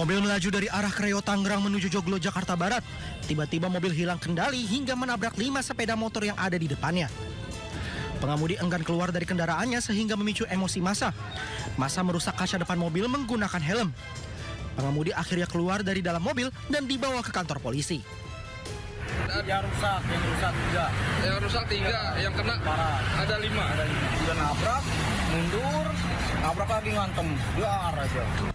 Mobil melaju dari arah Kreo Tangerang menuju Joglo Jakarta Barat. Tiba-tiba mobil hilang kendali hingga menabrak 5 sepeda motor yang ada di depannya. Pengemudi enggan keluar dari kendaraannya sehingga memicu emosi massa. Massa merusak kaca depan mobil menggunakan helm. Pengemudi akhirnya keluar dari dalam mobil dan dibawa ke kantor polisi. Yang rusak 3. Yang rusak 3, yang kena Parah. ada 5. Udah nabrak, mundur, nabrak lagi ngantem, biar aja.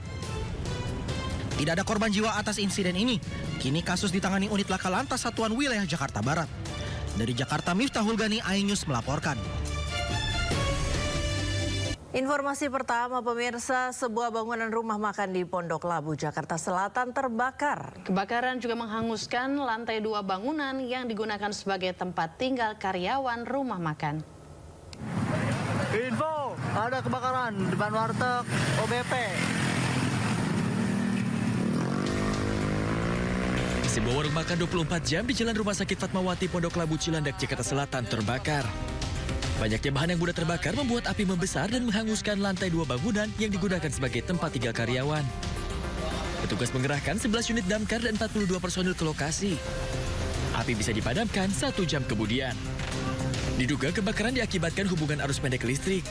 Tidak ada korban jiwa atas insiden ini. Kini kasus ditangani unit laka lantas Satuan Wilayah Jakarta Barat. Dari Jakarta, Miftahul Gani, iNews melaporkan. Informasi pertama, pemirsa, sebuah bangunan rumah makan di Pondok Labu, Jakarta Selatan terbakar. Kebakaran juga menghanguskan lantai 2 bangunan yang digunakan sebagai tempat tinggal karyawan rumah makan. Info, ada kebakaran depan warteg OBP. Sebuah warung makan 24 jam di Jalan Rumah Sakit Fatmawati, Pondok Labu, Cilandak, Jakarta Selatan terbakar. Banyaknya bahan yang mudah terbakar membuat api membesar dan menghanguskan lantai 2 bangunan yang digunakan sebagai tempat tinggal karyawan. Petugas mengerahkan 11 unit damkar dan 42 personil ke lokasi. Api bisa dipadamkan 1 jam kemudian. Diduga kebakaran diakibatkan hubungan arus pendek listrik.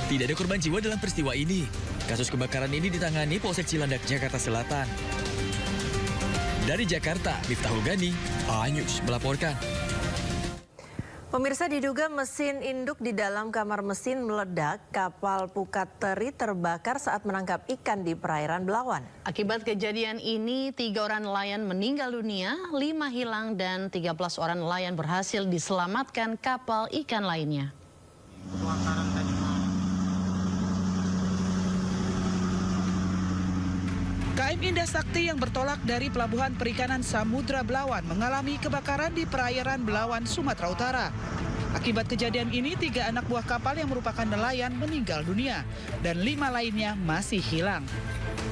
Tidak ada korban jiwa dalam peristiwa ini. Kasus kebakaran ini ditangani Polsek Cilandak, Jakarta Selatan. Dari Jakarta, Miftahul Gani, iNews melaporkan. Pemirsa, diduga mesin induk di dalam kamar mesin meledak, kapal Pukat Teri terbakar saat menangkap ikan di perairan Belawan. Akibat kejadian ini, 3 orang nelayan meninggal dunia, 5 hilang dan 13 orang nelayan berhasil diselamatkan kapal ikan lainnya. KM Indah Sakti yang bertolak dari Pelabuhan Perikanan Samudra Belawan mengalami kebakaran di perairan Belawan, Sumatera Utara. Akibat kejadian ini, 3 anak buah kapal yang merupakan nelayan meninggal dunia dan 5 lainnya masih hilang.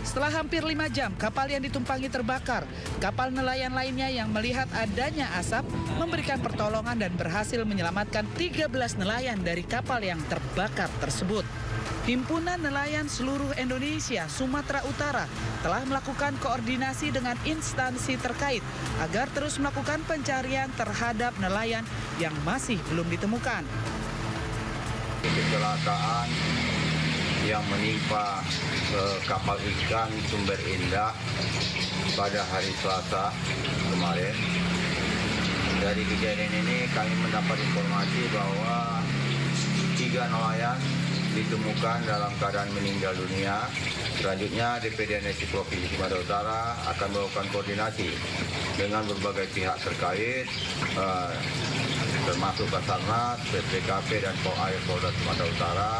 Setelah hampir 5 jam kapal yang ditumpangi terbakar, kapal nelayan lainnya yang melihat adanya asap memberikan pertolongan dan berhasil menyelamatkan 13 nelayan dari kapal yang terbakar tersebut. Himpunan Nelayan Seluruh Indonesia Sumatera Utara telah melakukan koordinasi dengan instansi terkait agar terus melakukan pencarian terhadap nelayan yang masih belum ditemukan. Kecelakaan yang menimpa kapal ikan Sumber Indah pada hari Selasa kemarin. Dari kejadian ini kami mendapat informasi bahwa 3 nelayan ditemukan dalam keadaan meninggal dunia. Selanjutnya DPD NSI Provinsi Sumatera Utara akan melakukan koordinasi dengan berbagai pihak terkait, termasuk Basarnas, PPKP dan Polair Polda Sumatera Utara,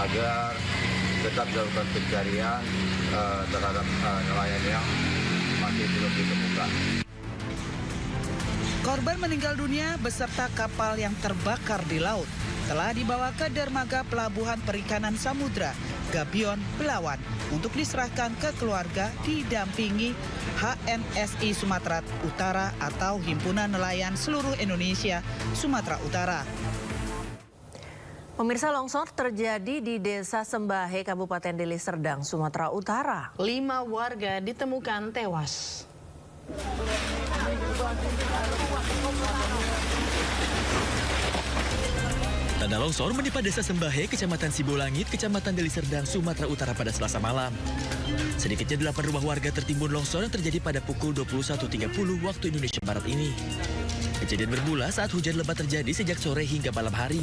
agar tetap dilakukan pencarian terhadap nelayan yang masih belum ditemukan. Korban meninggal dunia beserta kapal yang terbakar di laut telah dibawa ke dermaga Pelabuhan Perikanan Samudra, Gabion, Belawan untuk diserahkan ke keluarga didampingi HNSI Sumatera Utara atau Himpunan Nelayan Seluruh Indonesia Sumatera Utara. Pemirsa, longsor terjadi di Desa Sembahe, Kabupaten Deli Serdang, Sumatera Utara. 5 warga ditemukan tewas. Tanah longsor menimpa Desa Sembahe, Kecamatan Sibolangit, Kecamatan Deli Serdang, Sumatera Utara pada Selasa malam. Sedikitnya 8 rumah warga tertimbun longsor yang terjadi pada pukul 21.30 waktu Indonesia Barat ini. Kejadian bermula saat hujan lebat terjadi sejak sore hingga malam hari.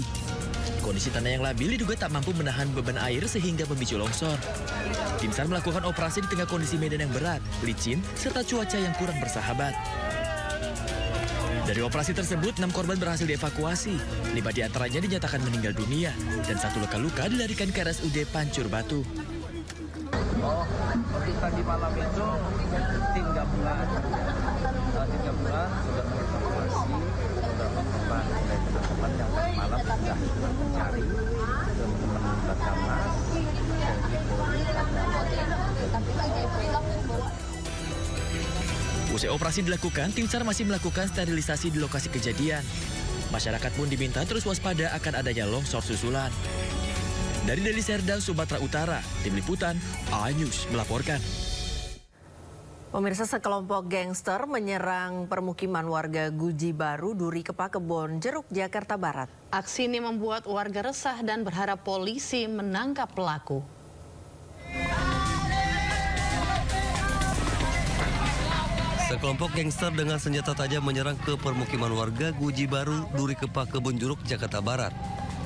Kondisi tanah yang labil diduga tak mampu menahan beban air sehingga memicu longsor. Tim SAR melakukan operasi di tengah kondisi medan yang berat, licin, serta cuaca yang kurang bersahabat. Dari operasi tersebut, 6 korban berhasil dievakuasi. 5 diantaranya dinyatakan meninggal dunia dan 1 luka-luka dilarikan ke RSUD Pancur Batu. Untuk tadi malam itu tim gabungan sudah mengevakuasi beberapa korban dari teman-teman yang tadi malam sudah mencari teman-teman Basarnas, Usai operasi dilakukan, tim SAR masih melakukan sterilisasi di lokasi kejadian. Masyarakat pun diminta terus waspada akan adanya longsor susulan. Dari Deli Serdang, Sumatera Utara, Tim Liputan, iNews melaporkan. Pemirsa, sekelompok gangster menyerang permukiman warga Guji Baru, Duri Kepa, Kebon Jeruk, Jakarta Barat. Aksi ini membuat warga resah dan berharap polisi menangkap pelaku. Sekelompok gangster dengan senjata tajam menyerang ke permukiman warga Guji Baru, Duri Kepa, Kebon Jeruk, Jakarta Barat.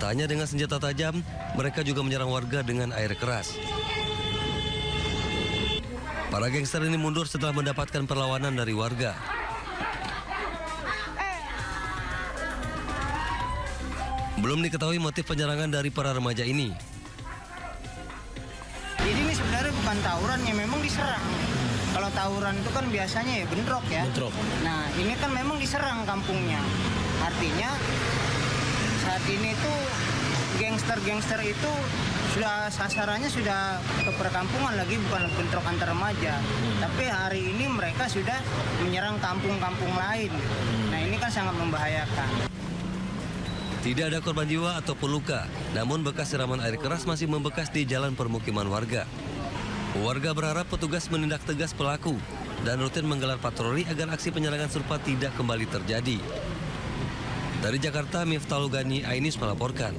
Tak hanya dengan senjata tajam, mereka juga menyerang warga dengan air keras. Para gangster ini mundur setelah mendapatkan perlawanan dari warga. Belum diketahui motif penyerangan dari para remaja ini. Jadi ini sebenarnya bukan tawuran, ya memang diserang. Kalau tawuran itu kan biasanya ya bentrok ya. Bentrok. Nah ini kan memang diserang kampungnya. Artinya saat ini tuh gangster-gangster itu sudah sasarannya sudah ke perkampungan lagi, bukan bentrok antar remaja. Tapi hari ini mereka sudah menyerang kampung-kampung lain. Nah ini kan sangat membahayakan. Tidak ada korban jiwa ataupun luka, namun bekas siraman air keras masih membekas di jalan permukiman warga. Warga berharap petugas menindak tegas pelaku dan rutin menggelar patroli agar aksi penyerangan serupa tidak kembali terjadi. Dari Jakarta, Miftahul Gani, Ainus melaporkan.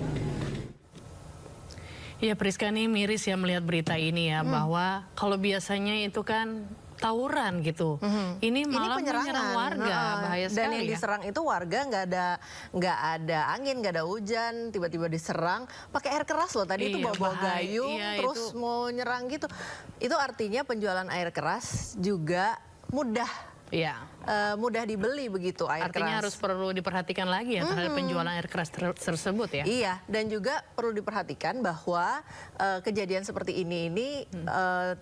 Ya Priska, nih miris ya melihat berita ini ya, bahwa kalau biasanya itu kan tawuran gitu. Ini malah menyerang warga, bahaya sekali. Dan yang diserang itu warga nggak ada angin, nggak ada hujan, tiba-tiba diserang pakai air keras loh. Tadi itu bawa gayung, terus itu mau nyerang gitu. Itu artinya penjualan air keras juga mudah. Iya. Mudah dibeli begitu air keras. Artinya harus perlu diperhatikan lagi ya terhadap penjualan air keras tersebut ya. Iya, dan juga perlu diperhatikan bahwa kejadian seperti ini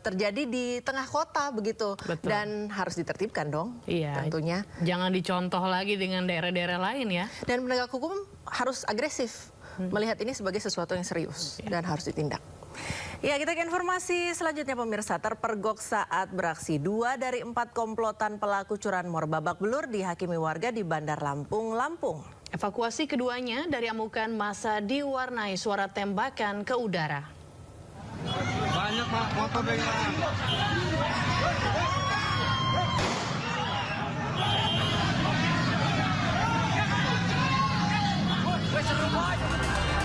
terjadi di tengah kota begitu. Betul. Dan harus ditertibkan dong. Iya. Tentunya. Jangan dicontoh lagi dengan daerah-daerah lain ya. Dan penegak hukum harus agresif melihat ini sebagai sesuatu yang serius dan harus ditindak. Ya, kita ke informasi selanjutnya pemirsa. Terpergok saat beraksi, 2 dari 4 komplotan pelaku curanmor babak belur dihakimi warga di Bandar Lampung, Lampung. Evakuasi keduanya dari amukan massa diwarnai suara tembakan ke udara. Banyak Pak, motor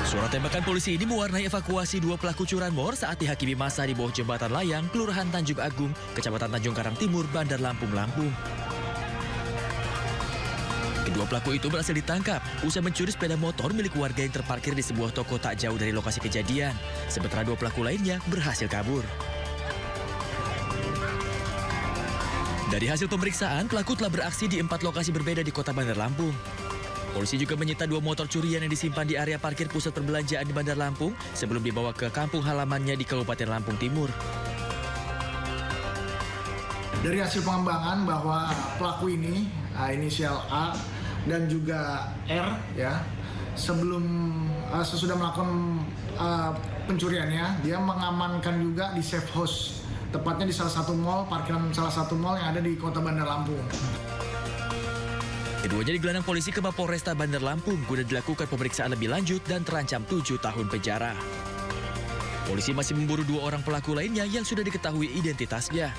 Suara tembakan polisi ini mewarnai evakuasi 2 pelaku curanmor saat dihakimi massa di bawah jembatan layang, Kelurahan Tanjung Agung, Kecamatan Tanjung Karang Timur, Bandar Lampung, Lampung. Kedua pelaku itu berhasil ditangkap usai mencuri sepeda motor milik warga yang terparkir di sebuah toko tak jauh dari lokasi kejadian. Sementara 2 pelaku lainnya berhasil kabur. Dari hasil pemeriksaan, pelaku telah beraksi di 4 lokasi berbeda di kota Bandar Lampung. Polisi juga menyita 2 motor curian yang disimpan di area parkir pusat perbelanjaan di Bandar Lampung sebelum dibawa ke kampung halamannya di Kabupaten Lampung Timur. Dari hasil pengembangan bahwa pelaku ini inisial A dan juga R ya, sesudah melakukan pencuriannya, dia mengamankan juga di safe house, tepatnya di salah satu mall, parkiran salah satu mall yang ada di kota Bandar Lampung. Keduanya digelandang polisi ke Mapolresta Bandar Lampung guna dilakukan pemeriksaan lebih lanjut dan terancam 7 tahun penjara. Polisi masih memburu 2 orang pelaku lainnya yang sudah diketahui identitasnya.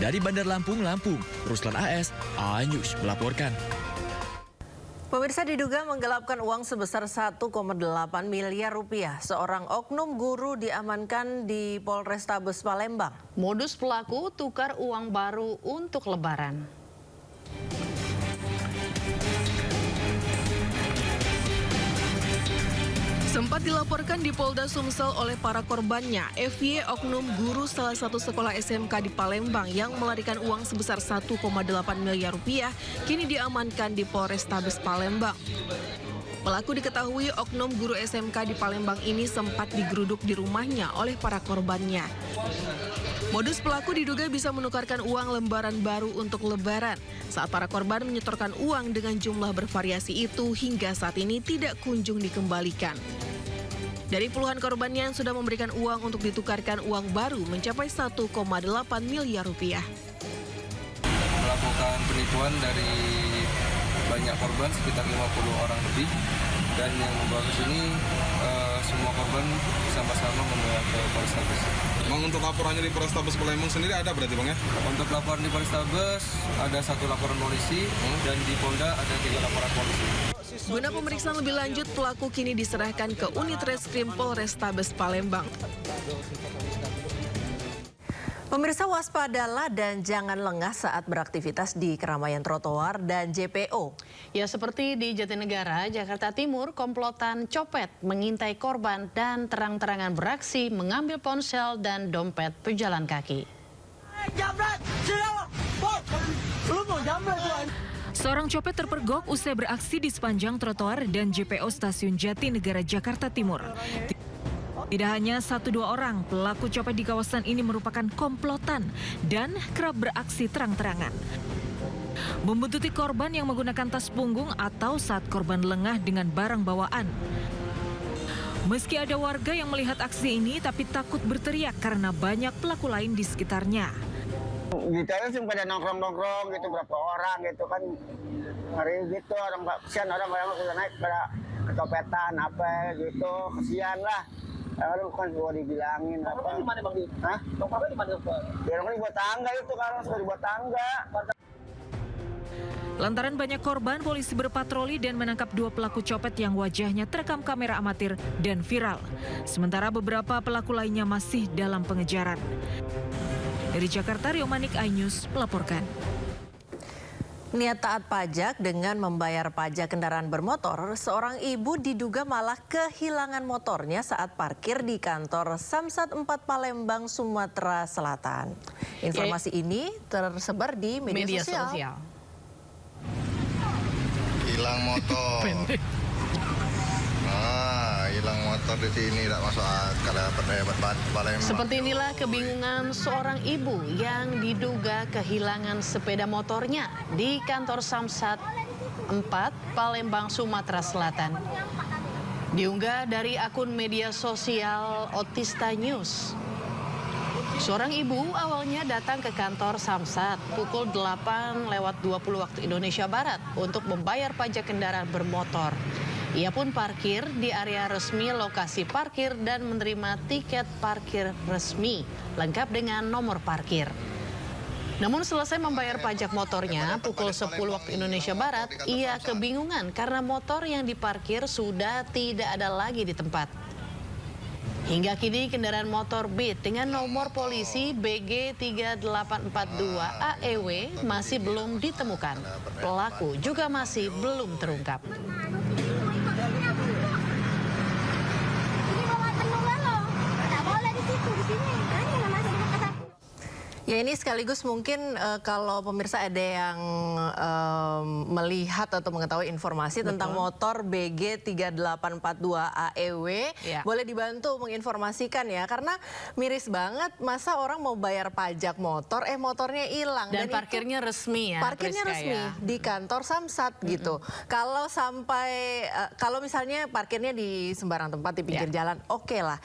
Dari Bandar Lampung, Lampung, Ruslan AS, Ainus melaporkan. Pemirsa, diduga menggelapkan uang sebesar 1,8 miliar rupiah. Seorang oknum guru diamankan di Polrestabes Palembang. Modus pelaku tukar uang baru untuk lebaran. Sempat dilaporkan di Polda Sumsel oleh para korbannya, FY oknum guru salah satu sekolah SMK di Palembang yang melarikan uang sebesar 1,8 miliar rupiah kini diamankan di Polrestabes Palembang. Pelaku diketahui oknum guru SMK di Palembang ini sempat digeruduk di rumahnya oleh para korbannya. Modus pelaku diduga bisa menukarkan uang lembaran baru untuk lebaran saat para korban menyetorkan uang dengan jumlah bervariasi itu hingga saat ini tidak kunjung dikembalikan. Dari puluhan korbannya yang sudah memberikan uang untuk ditukarkan uang baru mencapai 1,8 miliar rupiah. Melakukan penipuan dari banyak korban, sekitar 50 orang lebih. Dan yang bagus ini semua korban sama-sama membawa ke Polrestabes. Bang, untuk laporannya di Polrestabes Palembang sendiri ada berarti Bang ya? Untuk laporan di Polrestabes ada 1 laporan polisi dan di Polda ada 3 laporan polisi. Guna pemeriksaan lebih lanjut, pelaku kini diserahkan ke Unit Reskrim Polrestabes Palembang. Pemirsa, waspadalah dan jangan lengah saat beraktivitas di keramaian trotoar dan JPO. Ya, seperti di Jatinegara, Jakarta Timur, komplotan copet mengintai korban dan terang-terangan beraksi mengambil ponsel dan dompet pejalan kaki. Seorang copet terpergok usai beraksi di sepanjang trotoar dan JPO Stasiun Jatinegara, Jakarta Timur. Tidak hanya 1-2 orang, pelaku copet di kawasan ini merupakan komplotan dan kerap beraksi terang-terangan. Membuntuti korban yang menggunakan tas punggung atau saat korban lengah dengan barang bawaan. Meski ada warga yang melihat aksi ini, tapi takut berteriak karena banyak pelaku lain di sekitarnya. Gitu aja sih pada nongkrong-nongkrong gitu, berapa orang gitu kan. Hari gitu, orang kesian, orang udah naik pada kecopetan apa gitu, kesian lah. Lalu kan gua dibilangin apa? Di mana Bang? Hah? Nongkrongnya di mana? Ya nongkrong di bawah tangga itu, kalau suka di bawah tangga. Lantaran banyak korban, polisi berpatroli dan menangkap 2 pelaku copet yang wajahnya terekam kamera amatir dan viral. Sementara beberapa pelaku lainnya masih dalam pengejaran. Dari Jakarta, Rio Manik, iNews melaporkan. Niat taat pajak dengan membayar pajak kendaraan bermotor, seorang ibu diduga malah kehilangan motornya saat parkir di kantor Samsat 4 Palembang, Sumatera Selatan. Informasi ini tersebar di media sosial. Hilang motor. Hilang motor di sini tidak masuk akal, dapat Palembang. Seperti inilah kebingungan seorang ibu yang diduga kehilangan sepeda motornya di kantor Samsat 4 Palembang, Sumatera Selatan. Diunggah dari akun media sosial Otista News. Seorang ibu awalnya datang ke kantor Samsat pukul 8:20 waktu Indonesia Barat untuk membayar pajak kendaraan bermotor. Ia pun parkir di area resmi lokasi parkir dan menerima tiket parkir resmi lengkap dengan nomor parkir. Namun selesai membayar pajak motornya pukul 10 waktu Indonesia Barat, ia kebingungan karena motor yang diparkir sudah tidak ada lagi di tempat. Hingga kini kendaraan motor Beat dengan nomor polisi BG 3842 AEW masih belum ditemukan. Pelaku juga masih belum terungkap. Ya, ini sekaligus mungkin kalau pemirsa ada yang melihat atau mengetahui informasi tentang motor BG 3842 AEW, boleh dibantu menginformasikan ya, karena miris banget masa orang mau bayar pajak motor, motornya hilang. Dan parkirnya resmi ya. Parkirnya resmi di kantor Samsat gitu. Kalau sampai, kalau misalnya parkirnya di sembarang tempat di pinggir jalan, oke lah.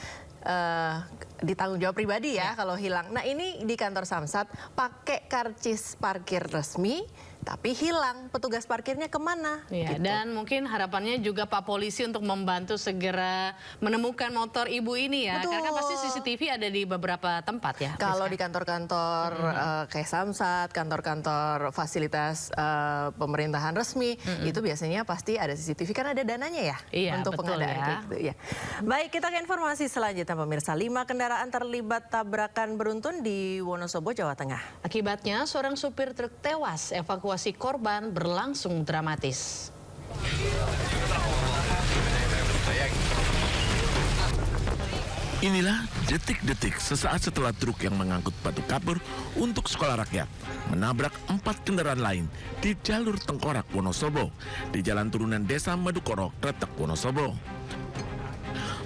Ditanggung jawab pribadi ya kalau hilang. Nah, ini di kantor Samsat pakai karcis parkir resmi tapi hilang, petugas parkirnya kemana? Ya, gitu. Dan mungkin harapannya juga Pak Polisi untuk membantu segera menemukan motor ibu ini ya. Betul. Karena pasti CCTV ada di beberapa tempat ya. Kalau di kantor-kantor kayak Samsat, kantor-kantor fasilitas pemerintahan resmi, itu biasanya pasti ada CCTV kan ada dananya ya untuk pengadaan kayak gitu ya. Baik, kita ke informasi selanjutnya pemirsa. 5 kendaraan terlibat tabrakan beruntun di Wonosobo, Jawa Tengah. Akibatnya seorang supir truk tewas, evakuasi korban berlangsung dramatis. Inilah detik-detik sesaat setelah truk yang mengangkut batu kapur untuk sekolah rakyat menabrak 4 kendaraan lain di jalur Tengkorak, Wonosobo, di jalan turunan Desa Madukoro, Kretek, Wonosobo.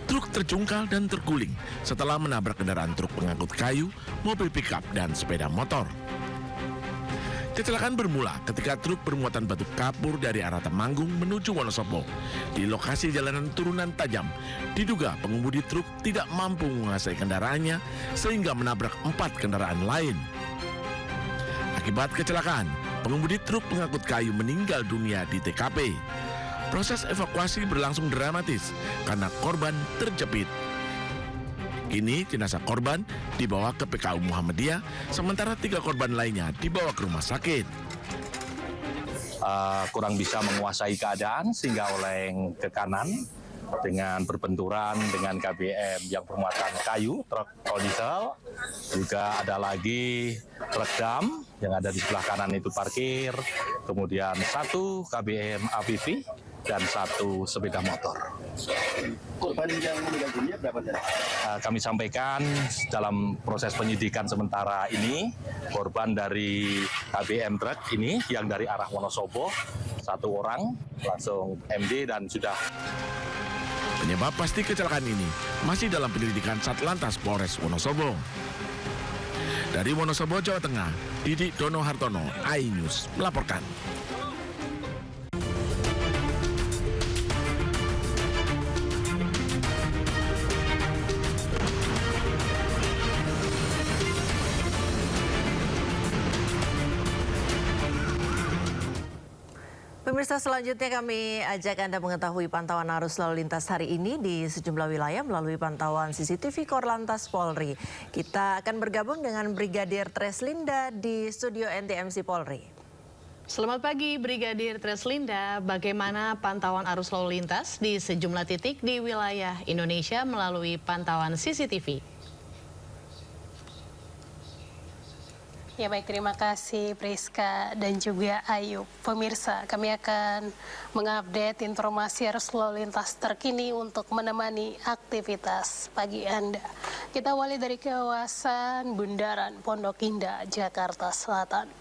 Truk terjungkal dan terguling setelah menabrak kendaraan truk pengangkut kayu, mobil pickup, dan sepeda motor. Kecelakaan bermula ketika truk bermuatan batu kapur dari arah Temanggung menuju Wonosobo. Di lokasi jalanan turunan tajam, diduga pengemudi truk tidak mampu menguasai kendaraannya sehingga menabrak 4 kendaraan lain. Akibat kecelakaan, Pengemudi truk pengangkut kayu meninggal dunia di TKP. Proses evakuasi berlangsung dramatis karena korban terjepit. Kini jenazah korban dibawa ke PKU Muhammadiyah, sementara 3 korban lainnya dibawa ke rumah sakit. Kurang bisa menguasai keadaan sehingga oleng ke kanan dengan berbenturan dengan KBM yang bermuatan kayu, truk tol diesel. Juga ada lagi truk dam yang ada di sebelah kanan itu parkir, kemudian 1 KBM APV dan 1 sepeda motor. Korban yang meninggal dunia berapa? Kami sampaikan dalam proses penyidikan sementara ini, korban dari KBM truk ini yang dari arah Wonosobo, 1 orang langsung MD dan sudah. Penyebab pasti kecelakaan ini masih dalam penyelidikan Satlantas Polres Wonosobo. Dari Wonosobo, Jawa Tengah, Didik Dono Hartono, iNews melaporkan. Pemirsa, selanjutnya kami ajak Anda mengetahui pantauan arus lalu lintas hari ini di sejumlah wilayah melalui pantauan CCTV Korlantas Polri. Kita akan bergabung dengan Brigadir Treslinda di studio NTMC Polri. Selamat pagi Brigadir Treslinda, bagaimana pantauan arus lalu lintas di sejumlah titik di wilayah Indonesia melalui pantauan CCTV? Ya baik, terima kasih Priska dan juga Ayu. Pemirsa, kami akan mengupdate informasi arus lalu lintas terkini untuk menemani aktivitas pagi Anda. Kita awali dari kawasan Bundaran Pondok Indah, Jakarta Selatan.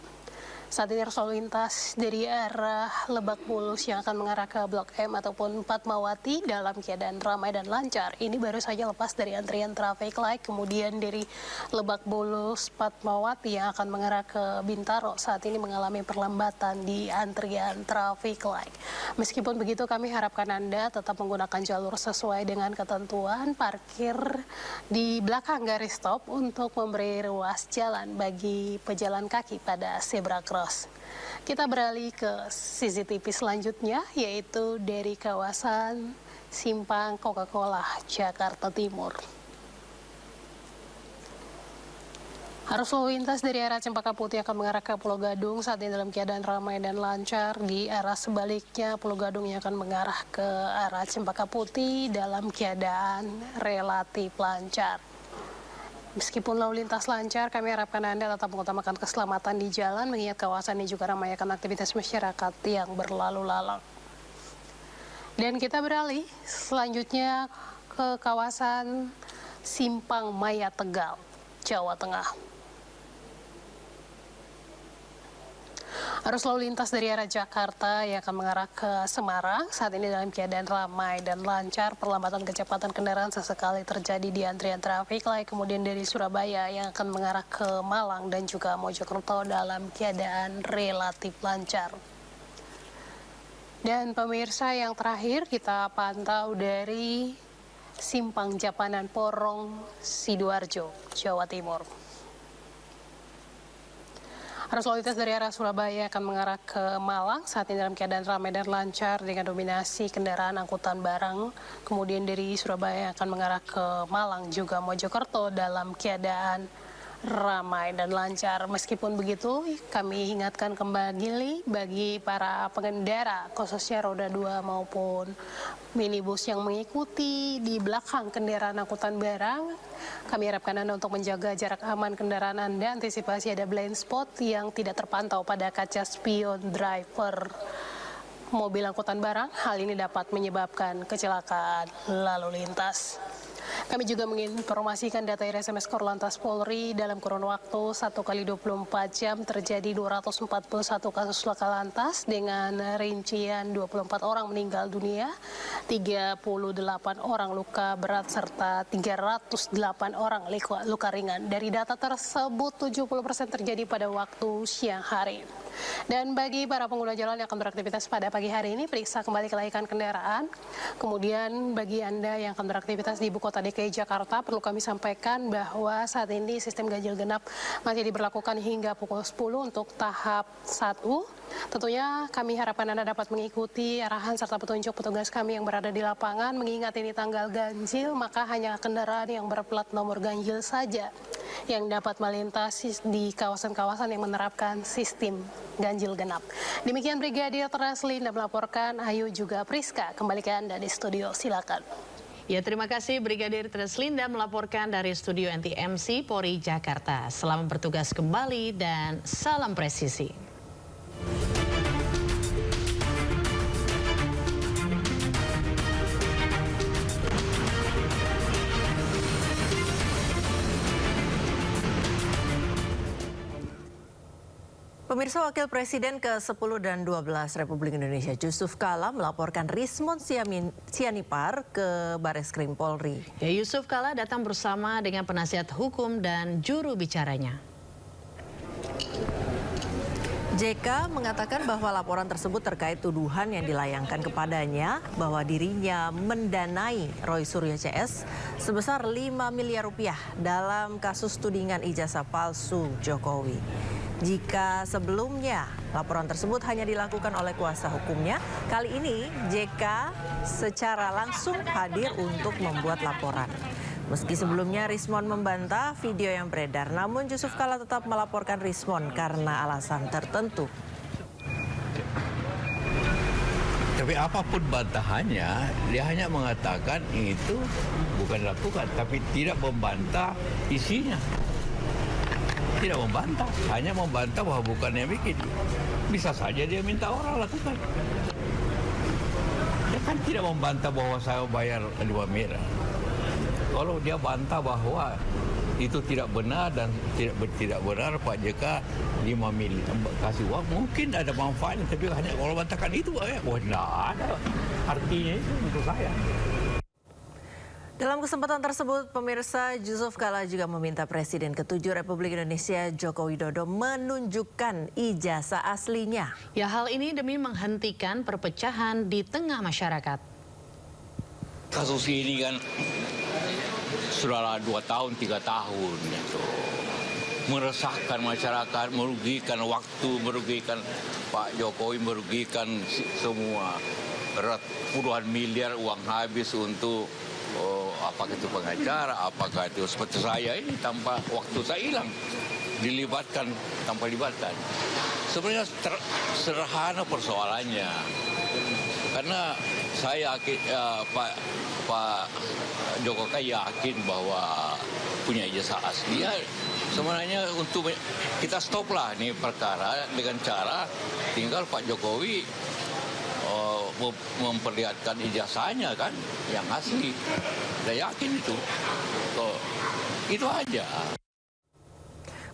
Saat ini arus lalu lintas dari arah Lebak Bulus yang akan mengarah ke Blok M ataupun Fatmawati dalam keadaan ramai dan lancar. Ini baru saja lepas dari antrian traffic light, kemudian dari Lebak Bulus Fatmawati yang akan mengarah ke Bintaro saat ini mengalami perlambatan di antrian traffic light. Meskipun begitu, kami harapkan Anda tetap menggunakan jalur sesuai dengan ketentuan, parkir di belakang garis stop untuk memberi ruas jalan bagi pejalan kaki pada zebra cross. Kita beralih ke CCTV selanjutnya, yaitu dari kawasan Simpang Coca-Cola, Jakarta Timur. Arus lalu lintas dari arah Cempaka Putih akan mengarah ke Pulau Gadung saat ini dalam keadaan ramai dan lancar. Di arah sebaliknya, Pulau Gadung yang akan mengarah ke arah Cempaka Putih dalam keadaan relatif lancar. Meskipun lalu lintas lancar, kami harapkan Anda tetap mengutamakan keselamatan di jalan, mengingat kawasan ini juga ramai akan aktivitas masyarakat yang berlalu lalang. Dan kita beralih selanjutnya ke kawasan Simpang Maya Tegal, Jawa Tengah. Arus lalu lintas dari arah Jakarta yang akan mengarah ke Semarang saat ini dalam keadaan ramai dan lancar. Perlambatan kecepatan kendaraan sesekali terjadi di antrian trafik light. Kemudian dari Surabaya yang akan mengarah ke Malang dan juga Mojokerto dalam keadaan relatif lancar. Dan pemirsa, yang terakhir kita pantau dari Simpang Japanan Porong, Sidoarjo, Jawa Timur. Arus lalu lintas dari arah Surabaya akan mengarah ke Malang saat ini dalam keadaan ramai dan lancar dengan dominasi kendaraan angkutan barang. Kemudian dari Surabaya akan mengarah ke Malang juga Mojokerto dalam keadaan ramai dan lancar. Meskipun begitu, kami ingatkan kembali bagi para pengendara, khususnya roda 2 maupun minibus yang mengikuti di belakang kendaraan angkutan barang, kami harapkan Anda untuk menjaga jarak aman kendaraan Anda, antisipasi ada blind spot yang tidak terpantau pada kaca spion driver mobil angkutan barang. Hal ini dapat menyebabkan kecelakaan lalu lintas. Kami juga menginformasikan data SMS Korlantas Polri dalam kurun waktu 1x24 jam terjadi 241 kasus laka lantas dengan rincian 24 orang meninggal dunia, 38 orang luka berat serta 308 orang luka ringan. Dari data tersebut 70% terjadi pada waktu siang hari. Dan bagi para pengguna jalan yang akan beraktivitas pada pagi hari ini, periksa kembali kelaikan kendaraan. Kemudian bagi Anda yang akan beraktivitas di Ibu Kota DKI Jakarta, perlu kami sampaikan bahwa saat ini sistem ganjil genap masih diberlakukan hingga pukul 10 untuk tahap 1. Tentunya kami harapkan Anda dapat mengikuti arahan serta petunjuk petugas kami yang berada di lapangan. Mengingat ini tanggal ganjil, maka hanya kendaraan yang berplat nomor ganjil saja yang dapat melintasi di kawasan-kawasan yang menerapkan sistem ganjil genap. Demikian Brigadir Treslinda melaporkan, Ayu juga Priska. Kembali ke Anda di studio, silakan. Ya, terima kasih Brigadir Treslinda melaporkan dari studio NTMC Polri Jakarta. Selamat bertugas kembali dan salam presisi. Pemirsa, Wakil Presiden ke-10 dan 12 Republik Indonesia Yusuf Kala melaporkan Rismon Sianipar ke Bareskrim Polri. Ya, Yusuf Kala datang bersama dengan penasihat hukum dan juru bicaranya. JK mengatakan bahwa laporan tersebut terkait tuduhan yang dilayangkan kepadanya bahwa dirinya mendanai Roy Suryo CS sebesar 5 miliar rupiah dalam kasus tudingan ijazah palsu Jokowi. Jika sebelumnya laporan tersebut hanya dilakukan oleh kuasa hukumnya, kali ini JK secara langsung hadir untuk membuat laporan. Meski sebelumnya Rismon membantah video yang beredar, namun Yusuf Kala tetap melaporkan Rismon karena alasan tertentu. Tapi apapun bantahannya, dia hanya mengatakan itu bukan dilakukan, tapi tidak membantah isinya. Tidak membantah, hanya membantah bahwa bukannya bikin. Bisa saja dia minta orang lakukan. Dia kan tidak membantah bahwa saya bayar 5 miliar. Kalau dia bantah bahwa itu tidak benar dan tidak benar Pak JK 5 miliar kasih uang, mungkin ada manfaatnya, tapi hanya kalau bantahkan itu, wah tidak ada artinya itu untuk saya. Dalam kesempatan tersebut, pemirsa, Yusuf Kala juga meminta Presiden ke-7 Republik Indonesia Joko Widodo menunjukkan ijazah aslinya. Ya, hal ini demi menghentikan perpecahan di tengah masyarakat. Kasus ini kan sudah 2 tahun, 3 tahun itu. Meresahkan masyarakat, merugikan waktu, merugikan Pak Jokowi, merugikan semua. Puluhan miliar uang habis untuk apakah itu pengacara, apakah itu seperti saya ini tanpa waktu saya hilang, dilibatkan tanpa libatkan. Sebenarnya sederhana persoalannya, karena saya Pak Jokowi yakin bahwa punya ijazah asli. Ya, sebenarnya untuk kita stoplah nih perkara dengan cara tinggal Pak Jokowi memperlihatkan ijazahnya kan yang asli. Saya yakin itu. Itu aja.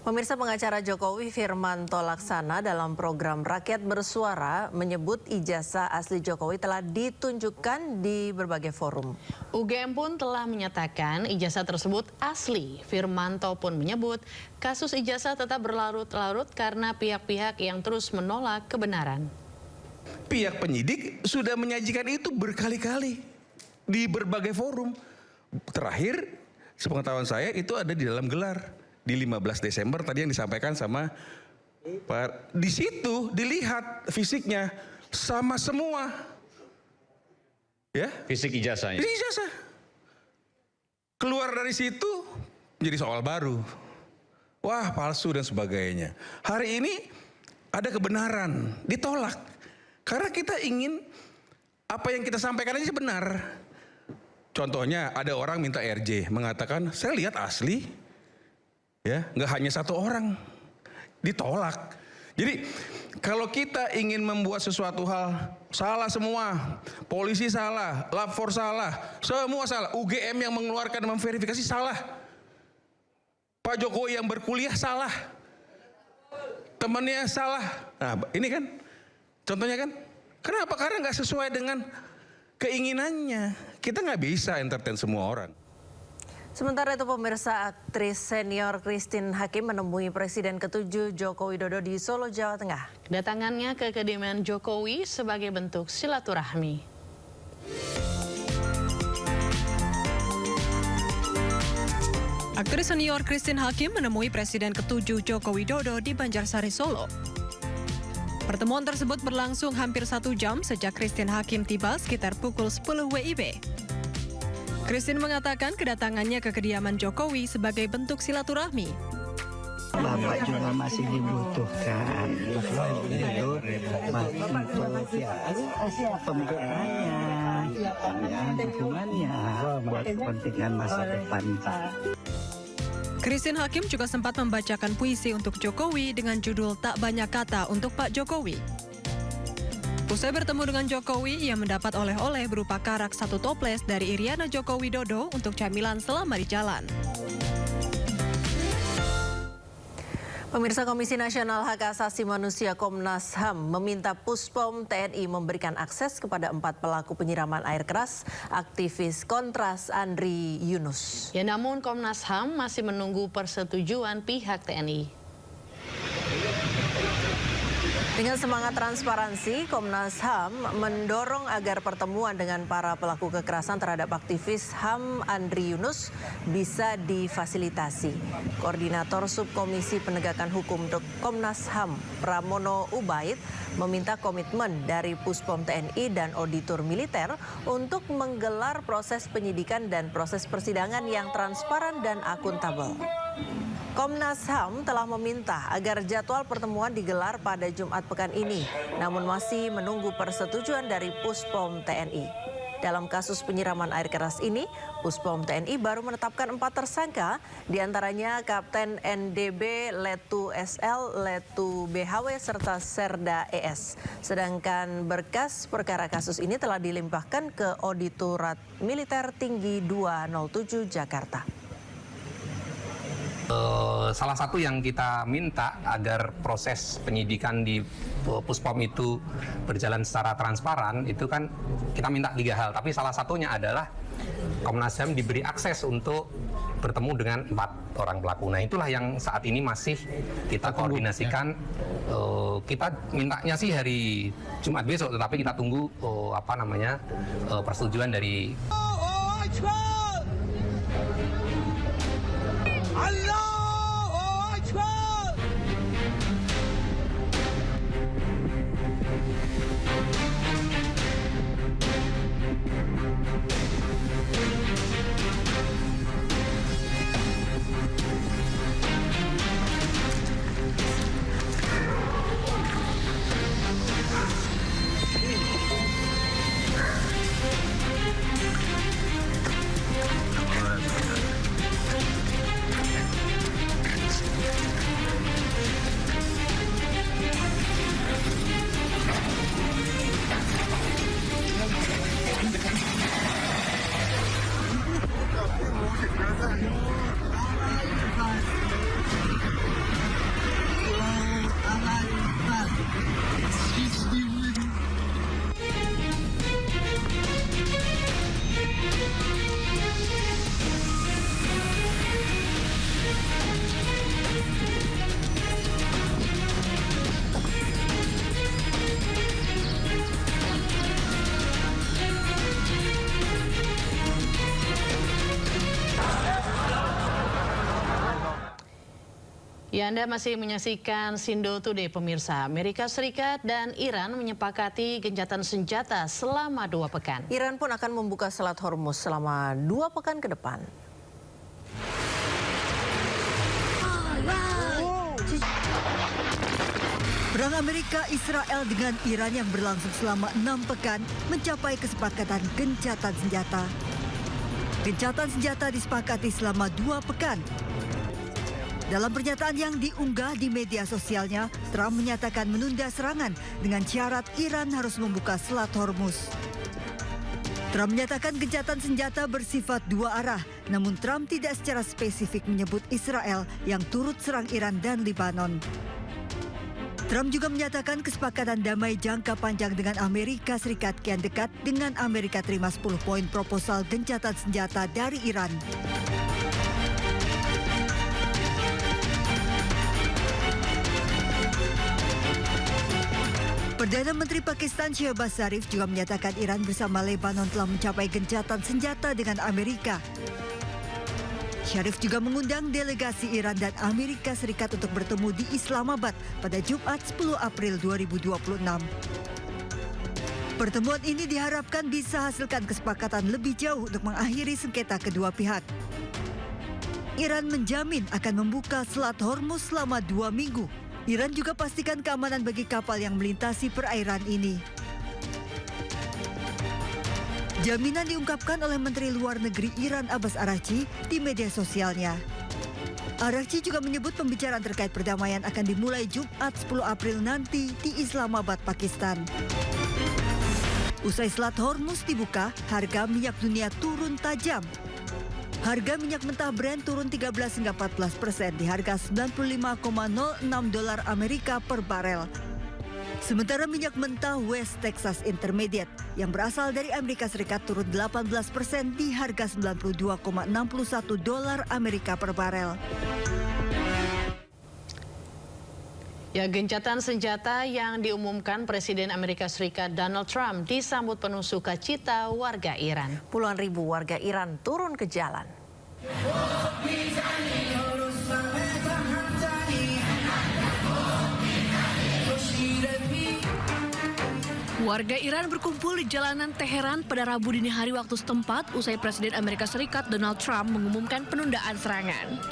Pemirsa, pengacara Jokowi Firmanto Laksana dalam program Rakyat Bersuara menyebut ijazah asli Jokowi telah ditunjukkan di berbagai forum. UGM pun telah menyatakan ijazah tersebut asli. Firmanto pun menyebut kasus ijazah tetap berlarut-larut karena pihak-pihak yang terus menolak kebenaran. Pihak penyidik sudah menyajikan itu berkali-kali di berbagai forum. Terakhir, sepengetahuan saya itu ada di dalam gelar di 15 Desember tadi yang disampaikan sama Pak. Di situ dilihat fisiknya sama semua. Ya? Fisik ijazahnya. Fisik ijazah. Keluar dari situ menjadi soal baru. Wah, palsu dan sebagainya. Hari ini ada kebenaran, ditolak. Karena kita ingin apa yang kita sampaikan aja benar. Contohnya ada orang minta RJ, mengatakan saya lihat asli, ya nggak hanya satu orang, ditolak. Jadi kalau kita ingin membuat sesuatu hal salah semua, polisi salah, lapor salah, semua salah, UGM yang mengeluarkan dan memverifikasi salah, Pak Jokowi yang berkuliah salah, temannya salah. Nah ini kan contohnya kan, kenapa? Karena nggak sesuai dengan keinginannya. Kita nggak bisa entertain semua orang. Sementara itu pemirsa, aktris senior Christine Hakim menemui Presiden ke-7 Joko Widodo di Solo, Jawa Tengah. Kedatangannya ke kediaman Jokowi sebagai bentuk silaturahmi. Aktris senior Christine Hakim menemui Presiden ke-7 Joko Widodo di Banjarsari, Solo. Pertemuan tersebut berlangsung hampir 1 jam sejak Christine Hakim tiba sekitar pukul 10 WIB. Christine mengatakan kedatangannya ke kediaman Jokowi sebagai bentuk silaturahmi. Bapak juga masih dibutuhkan untuk pemeliharannya, dukungannya buat kepentingan masa depan. Christine Hakim juga sempat membacakan puisi untuk Jokowi dengan judul Tak Banyak Kata untuk Pak Jokowi. Usai bertemu dengan Jokowi, ia mendapat oleh-oleh berupa karak 1 toples dari Iriana Joko Widodo untuk camilan selama di jalan. Pemirsa, Komisi Nasional Hak Asasi Manusia Komnas HAM meminta Puspom TNI memberikan akses kepada 4 pelaku penyiraman air keras aktivis Kontras Andri Yunus. Ya, namun Komnas HAM masih menunggu persetujuan pihak TNI. Dengan semangat transparansi, Komnas HAM mendorong agar pertemuan dengan para pelaku kekerasan terhadap aktivis HAM Andri Yunus bisa difasilitasi. Koordinator Subkomisi Penegakan Hukum untuk Komnas HAM, Pramono Ubaid, meminta komitmen dari Puspom TNI dan auditor militer untuk menggelar proses penyidikan dan proses persidangan yang transparan dan akuntabel. Komnas HAM telah meminta agar jadwal pertemuan digelar pada Jumat pekan ini, namun masih menunggu persetujuan dari Puspom TNI. Dalam kasus penyiraman air keras ini, Puspom TNI baru menetapkan 4 tersangka, diantaranya Kapten NDB, Letu SL, Letu BHW, serta Serda ES. Sedangkan berkas perkara kasus ini telah dilimpahkan ke Auditorat Militer Tinggi 207 Jakarta. Salah satu yang kita minta agar proses penyidikan di Puspom itu berjalan secara transparan, itu kan kita minta 3 hal, tapi salah satunya adalah Komnas HAM diberi akses untuk bertemu dengan 4 orang pelaku. Nah, itulah yang saat ini masih kita koordinasikan. Kita mintanya sih hari Jumat besok, tetapi kita tunggu persetujuan dari Ya, Anda masih menyaksikan Sindo Today, pemirsa. Amerika Serikat dan Iran menyepakati gencatan senjata selama 2 pekan. Iran pun akan membuka Selat Hormuz selama 2 pekan ke depan. Perang Amerika Israel dengan Iran yang berlangsung selama 6 pekan mencapai kesepakatan gencatan senjata. Gencatan senjata disepakati selama 2 pekan. Dalam pernyataan yang diunggah di media sosialnya, Trump menyatakan menunda serangan dengan syarat Iran harus membuka Selat Hormuz. Trump menyatakan gencatan senjata bersifat 2 arah, namun Trump tidak secara spesifik menyebut Israel yang turut serang Iran dan Lebanon. Trump juga menyatakan kesepakatan damai jangka panjang dengan Amerika Serikat kian dekat dengan Amerika terima 10 poin proposal gencatan senjata dari Iran. Perdana Menteri Pakistan Shehbaz Sharif juga menyatakan Iran bersama Lebanon telah mencapai gencatan senjata dengan Amerika. Sharif juga mengundang delegasi Iran dan Amerika Serikat untuk bertemu di Islamabad pada Jumat 10 April 2026. Pertemuan ini diharapkan bisa hasilkan kesepakatan lebih jauh untuk mengakhiri sengketa kedua pihak. Iran menjamin akan membuka Selat Hormuz selama 2 minggu. Iran juga pastikan keamanan bagi kapal yang melintasi perairan ini. Jaminan diungkapkan oleh Menteri Luar Negeri Iran Abbas Araghchi di media sosialnya. Araghchi juga menyebut pembicaraan terkait perdamaian akan dimulai Jumat 10 April nanti di Islamabad, Pakistan. Usai Selat Hormuz dibuka, harga minyak dunia turun tajam. Harga minyak mentah Brent turun 13 hingga 14% di harga $95,06 Amerika per barel. Sementara minyak mentah West Texas Intermediate yang berasal dari Amerika Serikat turun 18% di harga $92,61 Amerika per barel. Ya, gencatan senjata yang diumumkan Presiden Amerika Serikat Donald Trump disambut penuh sukacita warga Iran. Puluhan ribu warga Iran turun ke jalan. Warga Iran berkumpul di jalanan Teheran pada Rabu dini hari waktu setempat usai Presiden Amerika Serikat Donald Trump mengumumkan penundaan serangan.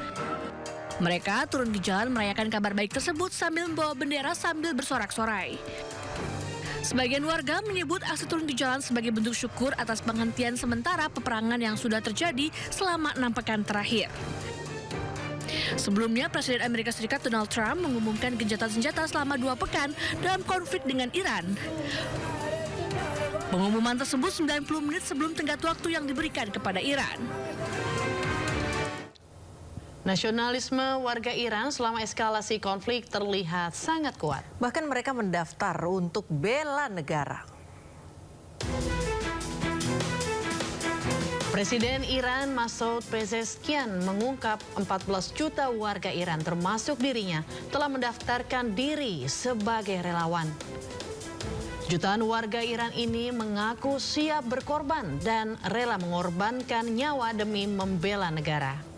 Mereka turun ke jalan merayakan kabar baik tersebut sambil membawa bendera sambil bersorak-sorai. Sebagian warga menyebut aksi turun ke jalan sebagai bentuk syukur atas penghentian sementara peperangan yang sudah terjadi selama 6 pekan terakhir. Sebelumnya, Presiden Amerika Serikat Donald Trump mengumumkan gencatan senjata selama 2 pekan dalam konflik dengan Iran. Pengumuman tersebut 90 menit sebelum tenggat waktu yang diberikan kepada Iran. Nasionalisme warga Iran selama eskalasi konflik terlihat sangat kuat. Bahkan mereka mendaftar untuk bela negara. Presiden Iran Masoud Pezeshkian mengungkap 14 juta warga Iran termasuk dirinya telah mendaftarkan diri sebagai relawan. Jutaan warga Iran ini mengaku siap berkorban dan rela mengorbankan nyawa demi membela negara.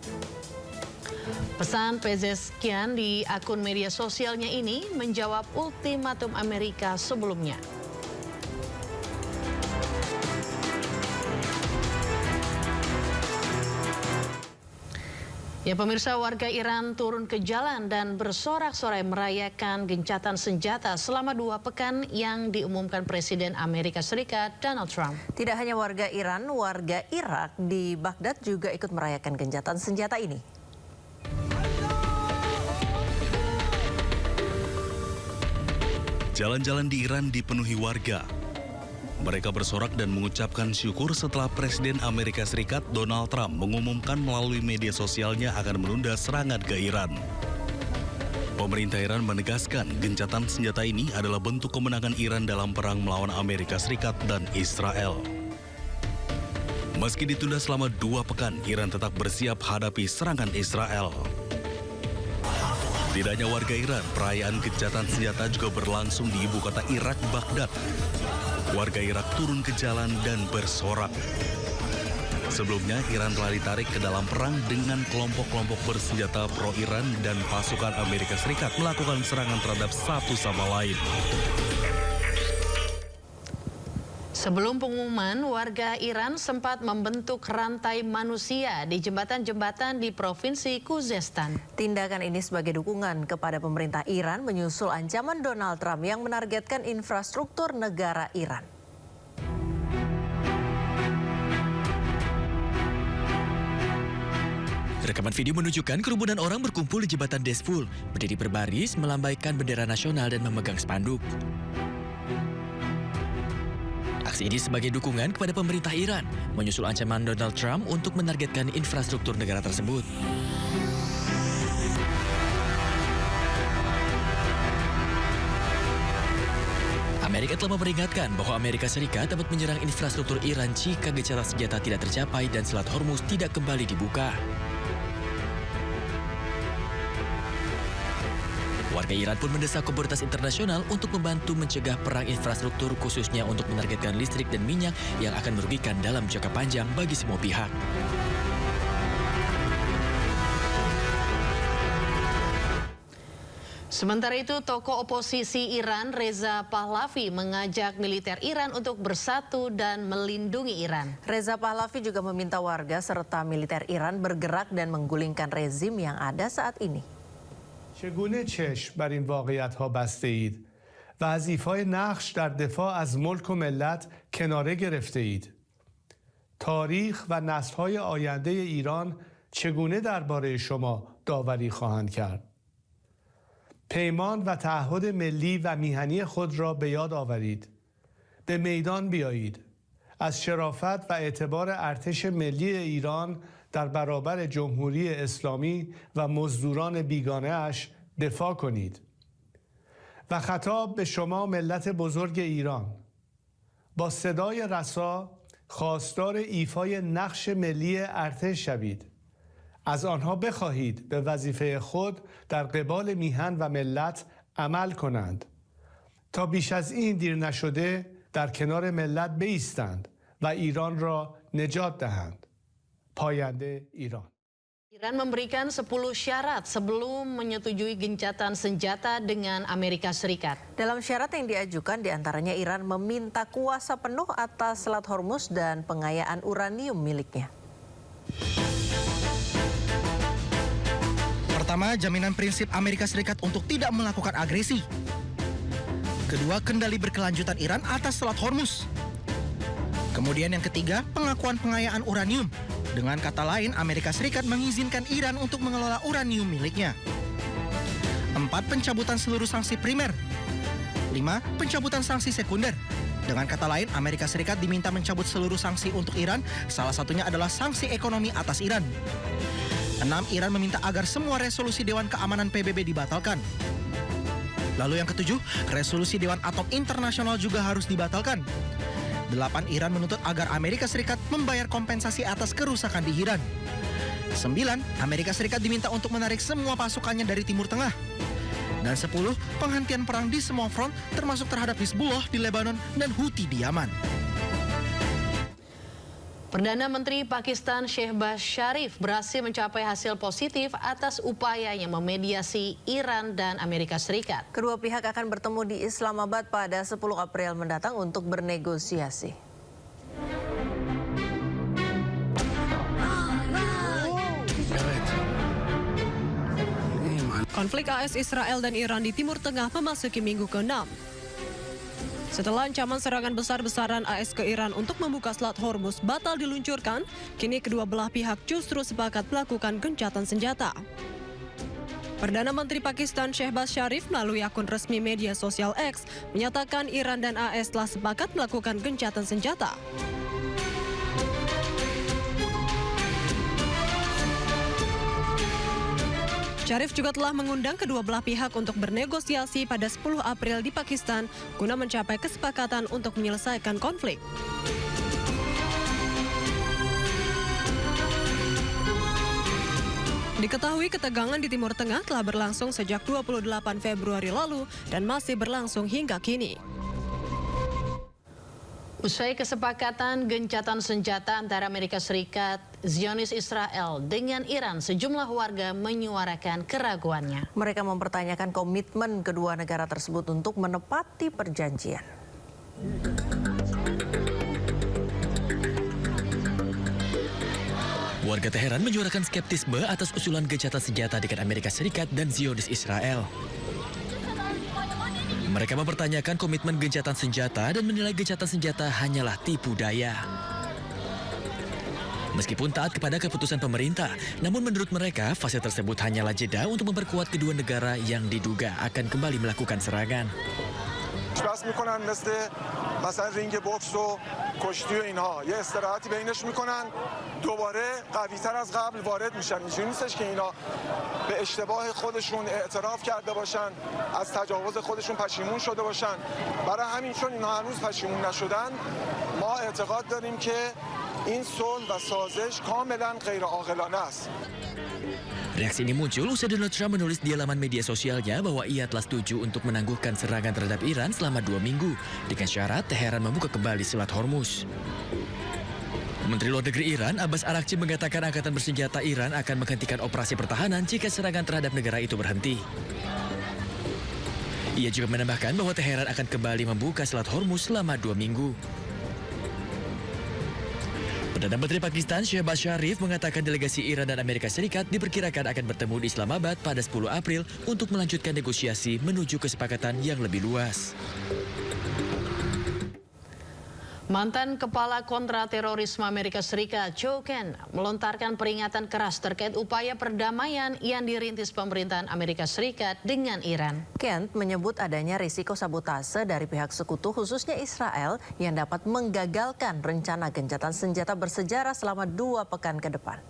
Pesan Pezeshkian di akun media sosialnya ini menjawab ultimatum Amerika sebelumnya. Ya, pemirsa, warga Iran turun ke jalan dan bersorak-sorai merayakan gencatan senjata selama 2 pekan yang diumumkan Presiden Amerika Serikat Donald Trump. Tidak hanya warga Iran, warga Irak di Baghdad juga ikut merayakan gencatan senjata ini. Jalan-jalan di Iran dipenuhi warga. Mereka bersorak dan mengucapkan syukur setelah Presiden Amerika Serikat Donald Trump mengumumkan melalui media sosialnya akan menunda serangan ke Iran. Pemerintah Iran menegaskan gencatan senjata ini adalah bentuk kemenangan Iran dalam perang melawan Amerika Serikat dan Israel. Meski ditunda selama 2 pekan, Iran tetap bersiap hadapi serangan Israel. Tidak hanya warga Iran, perayaan gencatan senjata juga berlangsung di ibu kota Irak, Baghdad. Warga Irak turun ke jalan dan bersorak. Sebelumnya, Iran telah ditarik ke dalam perang dengan kelompok-kelompok bersenjata pro-Iran dan pasukan Amerika Serikat melakukan serangan terhadap satu sama lain. Sebelum pengumuman, warga Iran sempat membentuk rantai manusia di jembatan-jembatan di Provinsi Khuzestan. Tindakan ini sebagai dukungan kepada pemerintah Iran menyusul ancaman Donald Trump yang menargetkan infrastruktur negara Iran. Rekaman video menunjukkan kerumunan orang berkumpul di jembatan Desful, berdiri berbaris, melambaikan bendera nasional dan memegang spanduk. Aksi ini sebagai dukungan kepada pemerintah Iran, menyusul ancaman Donald Trump untuk menargetkan infrastruktur negara tersebut. Amerika telah memperingatkan bahwa Amerika Serikat dapat menyerang infrastruktur Iran jika gencatan senjata tidak tercapai dan Selat Hormuz tidak kembali dibuka. Warga Iran pun mendesak komunitas internasional untuk membantu mencegah perang infrastruktur khususnya untuk menargetkan listrik dan minyak yang akan merugikan dalam jangka panjang bagi semua pihak. Sementara itu, tokoh oposisi Iran Reza Pahlavi mengajak militer Iran untuk bersatu dan melindungi Iran. Reza Pahlavi juga meminta warga serta militer Iran bergerak dan menggulingkan rezim yang ada saat ini. چگونه چشم بر این واقعیت‌ها بسته اید و از ایفای نقش در دفاع از ملک و ملت کناره گرفته اید؟ تاریخ و نسل‌های آینده ایران چگونه درباره شما داوری خواهند کرد؟ پیمان و تعهد ملی و میهنی خود را به یاد آورید. به میدان بیایید. از شرافت و اعتبار ارتش ملی ایران در برابر جمهوری اسلامی و مزدوران بیگانه اش دفاع کنید. و خطاب به شما ملت بزرگ ایران، با صدای رسا خواستار ایفای نقش ملی ارتش شوید. از آنها بخواهید به وظیفه خود در قبال میهن و ملت عمل کنند تا بیش از این دیر نشده در کنار ملت بایستند و ایران را نجات دهند. پاینده ایران. Iran memberikan 10 syarat sebelum menyetujui gencatan senjata dengan Amerika Serikat. Dalam syarat yang diajukan diantaranya Iran meminta kuasa penuh atas Selat Hormuz dan pengayaan uranium miliknya. Pertama, jaminan prinsip Amerika Serikat untuk tidak melakukan agresi. Kedua, kendali berkelanjutan Iran atas Selat Hormuz. Kemudian yang ketiga, pengakuan pengayaan uranium. Dengan kata lain, Amerika Serikat mengizinkan Iran untuk mengelola uranium miliknya. 4, pencabutan seluruh sanksi primer. 5, pencabutan sanksi sekunder. Dengan kata lain, Amerika Serikat diminta mencabut seluruh sanksi untuk Iran, salah satunya adalah sanksi ekonomi atas Iran. 6, Iran meminta agar semua resolusi Dewan Keamanan PBB dibatalkan. Lalu yang ketujuh, resolusi Dewan Atom Internasional juga harus dibatalkan. 8, Iran menuntut agar Amerika Serikat membayar kompensasi atas kerusakan di Iran. 9, Amerika Serikat diminta untuk menarik semua pasukannya dari Timur Tengah. Dan 10, penghentian perang di semua front termasuk terhadap Hizbullah di Lebanon dan Houthi di Yaman. Perdana Menteri Pakistan Shehbaz Sharif berhasil mencapai hasil positif atas upayanya memediasi Iran dan Amerika Serikat. Kedua pihak akan bertemu di Islamabad pada 10 April mendatang untuk bernegosiasi. Konflik AS Israel dan Iran di Timur Tengah memasuki minggu ke-6. Setelah ancaman serangan besar-besaran AS ke Iran untuk membuka Selat Hormuz batal diluncurkan, kini kedua belah pihak justru sepakat melakukan gencatan senjata. Perdana Menteri Pakistan Shehbaz Sharif melalui akun resmi media sosial X menyatakan Iran dan AS telah sepakat melakukan gencatan senjata. Sharif juga telah mengundang kedua belah pihak untuk bernegosiasi pada 10 April di Pakistan guna mencapai kesepakatan untuk menyelesaikan konflik. Diketahui ketegangan di Timur Tengah telah berlangsung sejak 28 Februari lalu dan masih berlangsung hingga kini. Usai kesepakatan gencatan senjata antara Amerika Serikat, Zionis Israel dengan Iran, sejumlah warga menyuarakan keraguannya. Mereka mempertanyakan komitmen kedua negara tersebut untuk menepati perjanjian. Warga Teheran menyuarakan skeptisme atas usulan gencatan senjata dengan Amerika Serikat dan Zionis Israel. Mereka mempertanyakan komitmen gencatan senjata dan menilai gencatan senjata hanyalah tipu daya. Meskipun taat kepada keputusan pemerintah, namun menurut mereka fase tersebut hanyalah jeda untuk memperkuat kedua negara yang diduga akan kembali melakukan serangan. بس میکنن مثل مثلا رینگ بوکس و کشتی و اینها یه استراحتی بینش میکنن دوباره قوی تر از قبل وارد میشن. اینجوری نیستش که اینا به اشتباه خودشون اعتراف کرده باشن، از تجاوز خودشون پشیمون شده باشن. برای همین چون اینا هنوز پشیمون نشدن ما اعتقاد داریم که این صلح و سازش کاملا غیرعاقلانه است. Reaksi ini muncul usai Donald Trump menulis di laman media sosialnya bahwa ia telah setuju untuk menangguhkan serangan terhadap Iran selama 2 minggu dengan syarat Teheran membuka kembali Selat Hormuz. Menteri Luar Negeri Iran, Abbas Araghchi, mengatakan angkatan bersenjata Iran akan menghentikan operasi pertahanan jika serangan terhadap negara itu berhenti. Ia juga menambahkan bahwa Teheran akan kembali membuka Selat Hormuz selama 2 minggu. Perdana Menteri Pakistan Shehbaz Sharif mengatakan delegasi Iran dan Amerika Serikat diperkirakan akan bertemu di Islamabad pada 10 April untuk melanjutkan negosiasi menuju kesepakatan yang lebih luas. Mantan Kepala Kontraterorisme Amerika Serikat Joe Kent melontarkan peringatan keras terkait upaya perdamaian yang dirintis pemerintahan Amerika Serikat dengan Iran. Kent menyebut adanya risiko sabotase dari pihak sekutu khususnya Israel yang dapat menggagalkan rencana gencatan senjata bersejarah selama 2 pekan ke depan.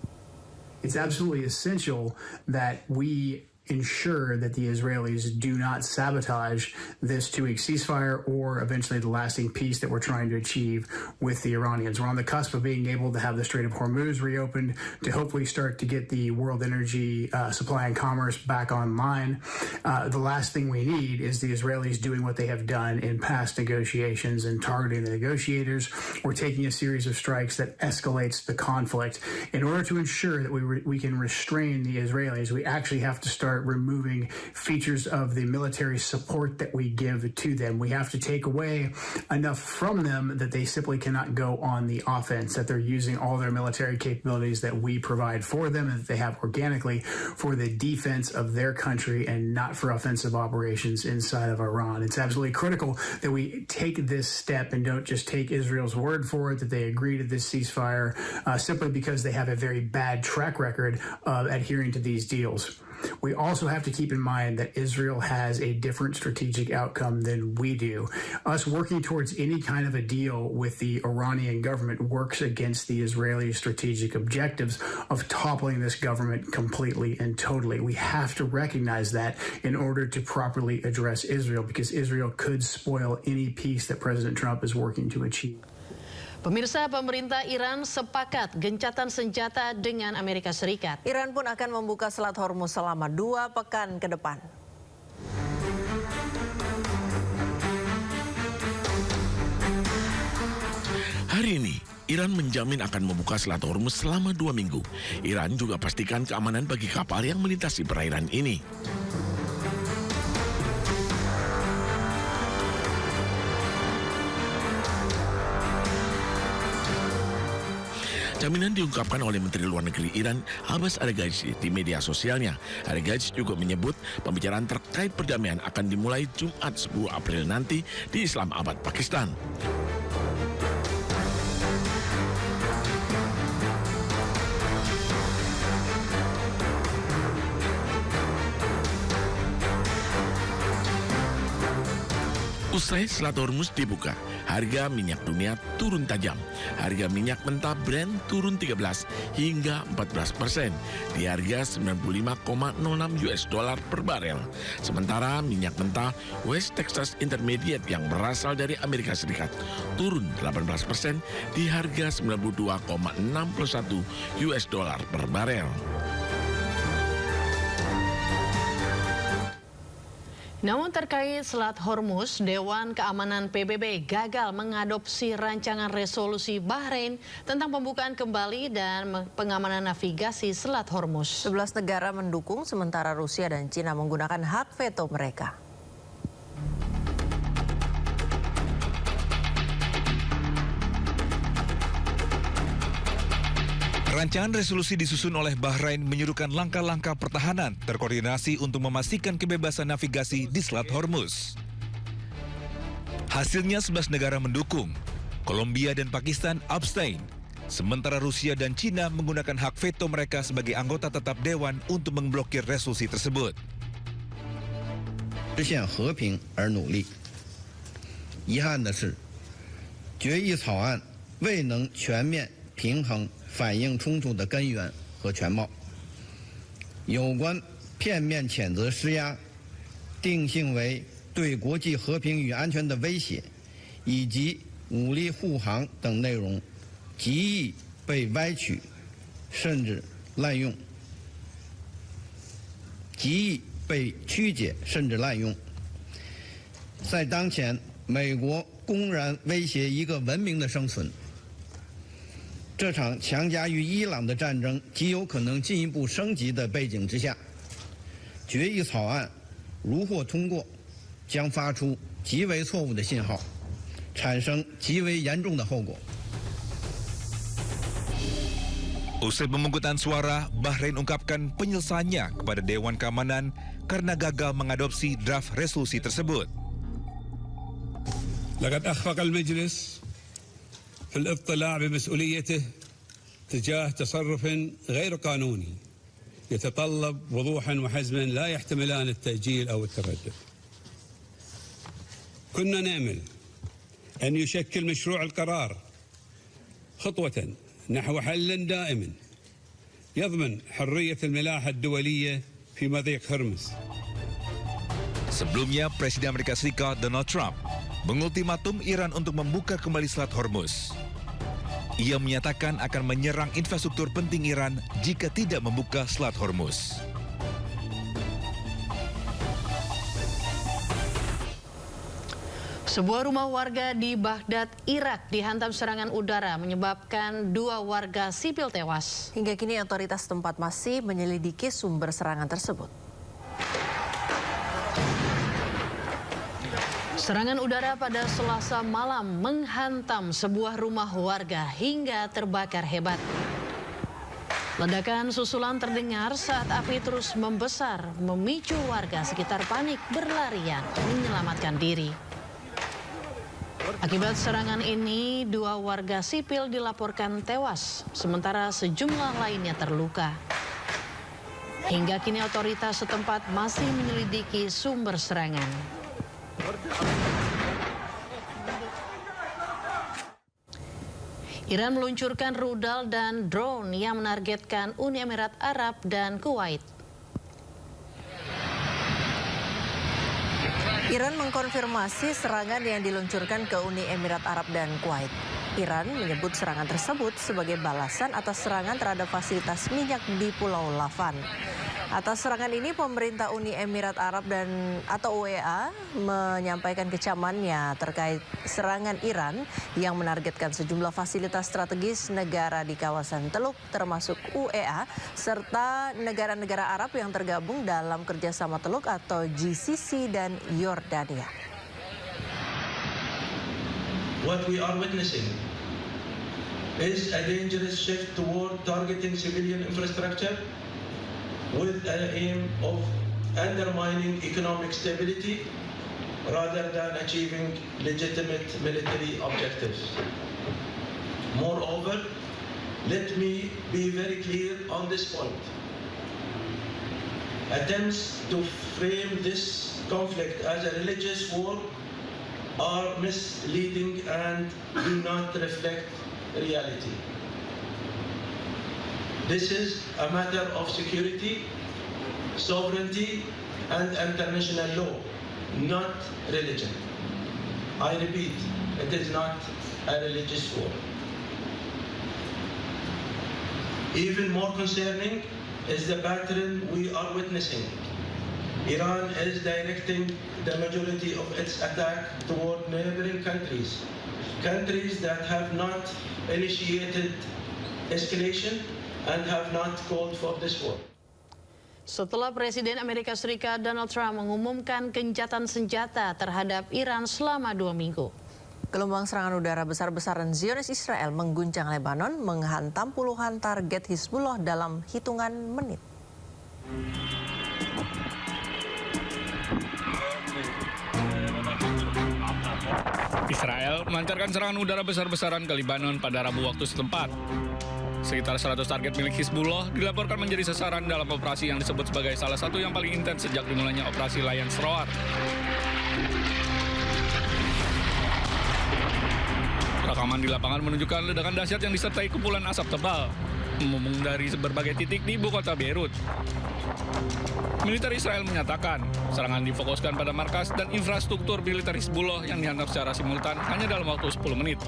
It's absolutely essential that we ensure that the Israelis do not sabotage this 2-week ceasefire or eventually the lasting peace that we're trying to achieve with the Iranians. We're on the cusp of being able to have the Strait of Hormuz reopened to hopefully start to get the world energy supply and commerce back online. The last thing we need is the Israelis doing what they have done in past negotiations and targeting the negotiators or taking a series of strikes that escalates the conflict. In order to ensure that we can restrain the Israelis, we actually have to start removing features of the military support that we give to them. We have to take away enough from them that they simply cannot go on the offense, that they're using all their military capabilities that we provide for them and that they have organically for the defense of their country and not for offensive operations inside of Iran. It's absolutely critical that we take this step and don't just take Israel's word for it, that they agree to this ceasefire simply because they have a very bad track record of adhering to these deals. We also have to keep in mind that Israel has a different strategic outcome than we do. Us working towards any kind of a deal with the Iranian government works against the Israeli strategic objectives of toppling this government completely and totally. We have to recognize that in order to properly address Israel, because Israel could spoil any peace that President Trump is working to achieve. Pemirsa, pemerintah Iran sepakat gencatan senjata dengan Amerika Serikat. Iran pun akan membuka Selat Hormuz selama 2 pekan ke depan. Hari ini, Iran menjamin akan membuka Selat Hormuz selama 2 minggu. Iran juga pastikan keamanan bagi kapal yang melintasi perairan ini. Jaminan diungkapkan oleh Menteri Luar Negeri Iran, Abbas Araghchi, di media sosialnya. Araghchi juga menyebut pembicaraan terkait perdamaian akan dimulai Jumat 10 April nanti di Islamabad, Pakistan. Usai Selat Hormuz dibuka, harga minyak dunia turun tajam. Harga minyak mentah Brent turun 13 hingga 14% di harga 95,06 US dollar per barel. Sementara minyak mentah West Texas Intermediate yang berasal dari Amerika Serikat turun 18% di harga 92,61 US dollar per barel. Namun terkait Selat Hormuz, Dewan Keamanan PBB gagal mengadopsi rancangan resolusi Bahrain tentang pembukaan kembali dan pengamanan navigasi Selat Hormuz. 11 negara mendukung, sementara Rusia dan Cina menggunakan hak veto mereka. Rancangan resolusi disusun oleh Bahrain menyuruhkan langkah-langkah pertahanan terkoordinasi untuk memastikan kebebasan navigasi di Selat Hormuz. Hasilnya 11 negara mendukung, Kolombia dan Pakistan abstain, sementara Rusia dan Cina menggunakan hak veto mereka sebagai anggota tetap Dewan untuk memblokir resolusi tersebut. 实现和平而努力。遗憾的是，决议草案未能全面平衡反映冲突的根源和全貌。有关片面谴责施压，定性为对国际和平与安全的威胁，以及武力护航等内容，极易被歪曲甚至滥用，极易被曲解甚至滥用。在当前美国公然威胁一个文明的生存，这场强加于伊朗的战争极有可能进一步升级的背景之下，决议草案如获通过，将发出极为错误的信号，产生极为严重的后果。 Usai pemungutan suara, Bahrain ungkapkan penyelesaiannya kepada Dewan Keamanan karena gagal mengadopsi draft resolusi tersebut. لقد أخفق المجلس في الاطلاع بمسؤوليته تجاه تصرف غير قانوني يتطلب وضوحا وحزما لا يحتملان التأجيل أو التردد. كنا نأمل أن يشكل مشروع القرار خطوة نحو حل دائم يضمن حرية الملاحة الدولية في مضيق هرمز. Sebelumnya, Presiden Amerika Serikat Donald Trump mengultimatum Iran untuk membuka kembali Selat Hormuz. Ia menyatakan akan menyerang infrastruktur penting Iran jika tidak membuka Selat Hormuz. Sebuah rumah warga di Baghdad, Irak dihantam serangan udara menyebabkan 2 warga sipil tewas. Hingga kini otoritas tempat masih menyelidiki sumber serangan tersebut. Serangan udara pada Selasa malam menghantam sebuah rumah warga hingga terbakar hebat. Ledakan susulan terdengar saat api terus membesar, memicu warga sekitar panik berlarian menyelamatkan diri. Akibat serangan ini, 2 warga sipil dilaporkan tewas, sementara sejumlah lainnya terluka. Hingga kini otoritas setempat masih menyelidiki sumber serangan. Iran meluncurkan rudal dan drone yang menargetkan Uni Emirat Arab dan Kuwait. Iran mengkonfirmasi serangan yang diluncurkan ke Uni Emirat Arab dan Kuwait. Iran menyebut serangan tersebut sebagai balasan atas serangan terhadap fasilitas minyak di Pulau Lavan. Atas serangan ini, pemerintah Uni Emirat Arab atau UEA menyampaikan kecamannya terkait serangan Iran yang menargetkan sejumlah fasilitas strategis negara di kawasan Teluk, termasuk UEA, serta negara-negara Arab yang tergabung dalam kerjasama Teluk atau GCC dan Yordania. What we are witnessing is a dangerous shift toward targeting civilian infrastructure with an aim of undermining economic stability rather than achieving legitimate military objectives. Moreover, let me be very clear on this point. Attempts to frame this conflict as a religious war are misleading and do not reflect reality. This is a matter of security, sovereignty, and international law, not religion. I repeat, it is not a religious war. Even more concerning is the pattern we are witnessing. Iran is directing the majority of its attack toward neighboring countries, countries that have not initiated escalation and have not called for this war. Setelah Presiden Amerika Serikat Donald Trump mengumumkan gencatan senjata terhadap Iran selama 2 minggu. Gelombang serangan udara besar-besaran Zionis Israel mengguncang Lebanon, menghantam puluhan target Hizbullah dalam hitungan menit. Israel melancarkan serangan udara besar-besaran ke Lebanon pada Rabu waktu setempat. Sekitar 100 target milik Hizbullah dilaporkan menjadi sasaran dalam operasi yang disebut sebagai salah satu yang paling intens sejak dimulainya operasi Lion's Roar. Rekaman di lapangan menunjukkan ledakan dahsyat yang disertai kepulan asap tebal, memung dari berbagai titik di ibu kota Beirut. Militer Israel menyatakan serangan difokuskan pada markas dan infrastruktur militer Hizbullah yang dihantam secara simultan hanya dalam waktu 10 menit.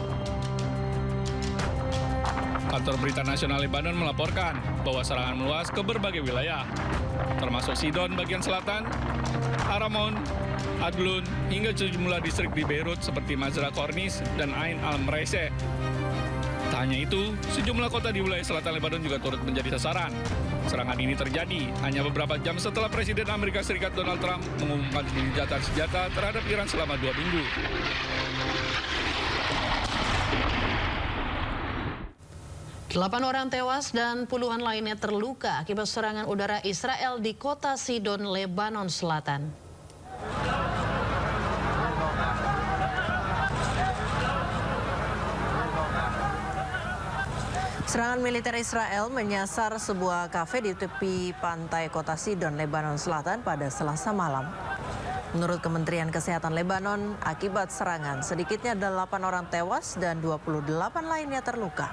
Kantor Berita Nasional Lebanon melaporkan bahwa serangan meluas ke berbagai wilayah, termasuk Sidon bagian selatan, Aramon, Adlun, hingga sejumlah distrik di Beirut seperti Mazra Kornis dan Ain al-Mreiseh. Tak hanya itu, sejumlah kota di wilayah selatan Lebanon juga turut menjadi sasaran. Serangan ini terjadi hanya beberapa jam setelah Presiden Amerika Serikat Donald Trump mengumumkan gencatan senjata terhadap Iran selama 2 minggu. Delapan orang tewas dan puluhan lainnya terluka akibat serangan udara Israel di kota Sidon, Lebanon Selatan. Serangan militer Israel menyasar sebuah kafe di tepi pantai kota Sidon, Lebanon Selatan pada Selasa malam. Menurut Kementerian Kesehatan Lebanon, akibat serangan sedikitnya 8 orang tewas dan 28 lainnya terluka.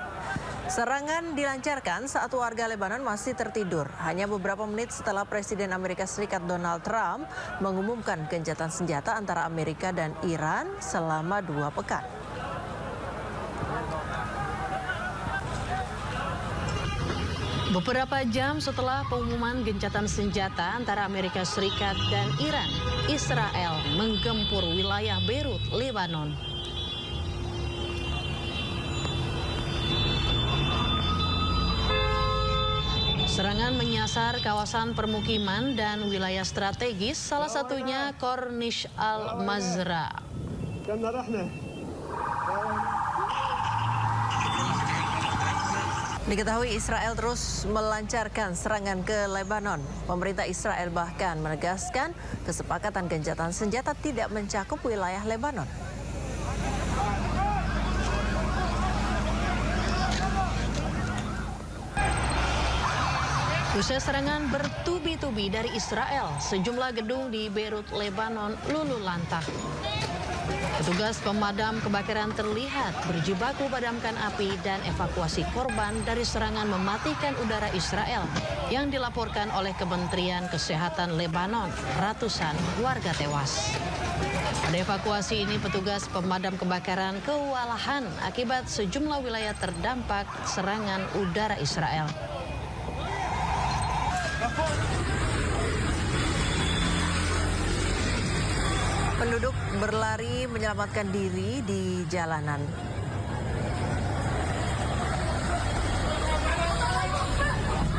Serangan dilancarkan saat warga Lebanon masih tertidur, hanya beberapa menit setelah Presiden Amerika Serikat Donald Trump mengumumkan gencatan senjata antara Amerika dan Iran selama 2 pekan. Beberapa jam setelah pengumuman gencatan senjata antara Amerika Serikat dan Iran, Israel menggempur wilayah Beirut, Lebanon. Serangan menyasar kawasan permukiman dan wilayah strategis, salah satunya Corniche al-Mazra. Diketahui Israel terus melancarkan serangan ke Lebanon. Pemerintah Israel bahkan menegaskan kesepakatan gencatan senjata tidak mencakup wilayah Lebanon. Usai serangan bertubi-tubi dari Israel, sejumlah gedung di Beirut, Lebanon luluh lantah. Petugas pemadam kebakaran terlihat berjibaku padamkan api dan evakuasi korban dari serangan mematikan udara Israel yang dilaporkan oleh Kementerian Kesehatan Lebanon. Ratusan warga tewas. Pada evakuasi ini, petugas pemadam kebakaran kewalahan akibat sejumlah wilayah terdampak serangan udara Israel. Penduduk berlari menyelamatkan diri di jalanan.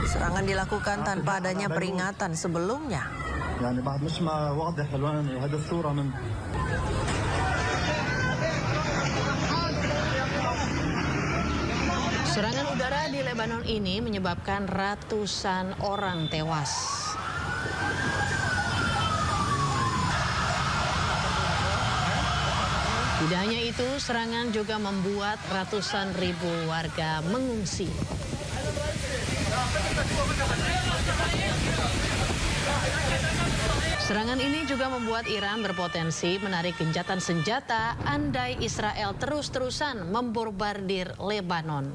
Serangan dilakukan tanpa adanya peringatan sebelumnya. Serangan udara di Lebanon ini menyebabkan ratusan orang tewas. Tidak hanya itu, serangan juga membuat ratusan ribu warga mengungsi. Serangan ini juga membuat Iran berpotensi menarik gencatan senjata andai Israel terus-terusan membombardir Lebanon.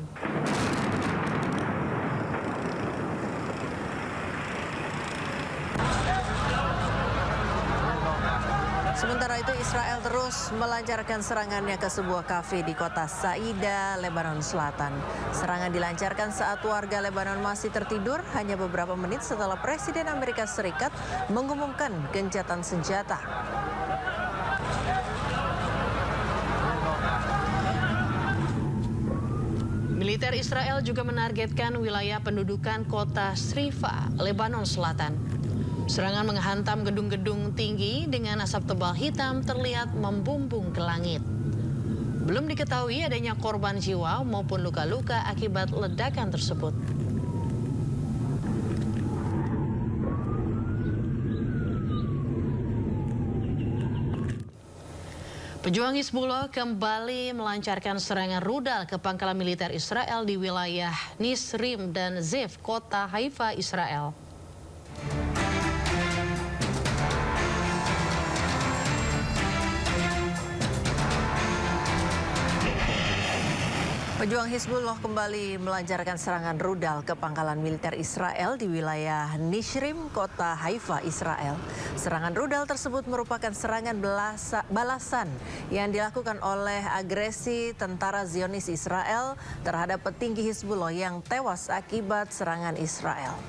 Sementara itu, Israel terus melancarkan serangannya ke sebuah kafe di kota Saida, Lebanon Selatan. Serangan dilancarkan saat warga Lebanon masih tertidur hanya beberapa menit setelah Presiden Amerika Serikat mengumumkan gencatan senjata. Militer Israel juga menargetkan wilayah pendudukan kota Srifa, Lebanon Selatan. Serangan menghantam gedung-gedung tinggi dengan asap tebal hitam terlihat membumbung ke langit. Belum diketahui adanya korban jiwa maupun luka-luka akibat ledakan tersebut. Pejuang Hizbullah kembali melancarkan serangan rudal ke pangkalan militer Israel di wilayah Nisrim dan Zef, kota Haifa, Israel. Pejuang Hizbullah kembali melancarkan serangan rudal ke pangkalan militer Israel di wilayah Nishrim, kota Haifa, Israel. Serangan rudal tersebut merupakan serangan balasan yang dilakukan oleh agresi tentara Zionis Israel terhadap petinggi Hizbullah yang tewas akibat serangan Israel.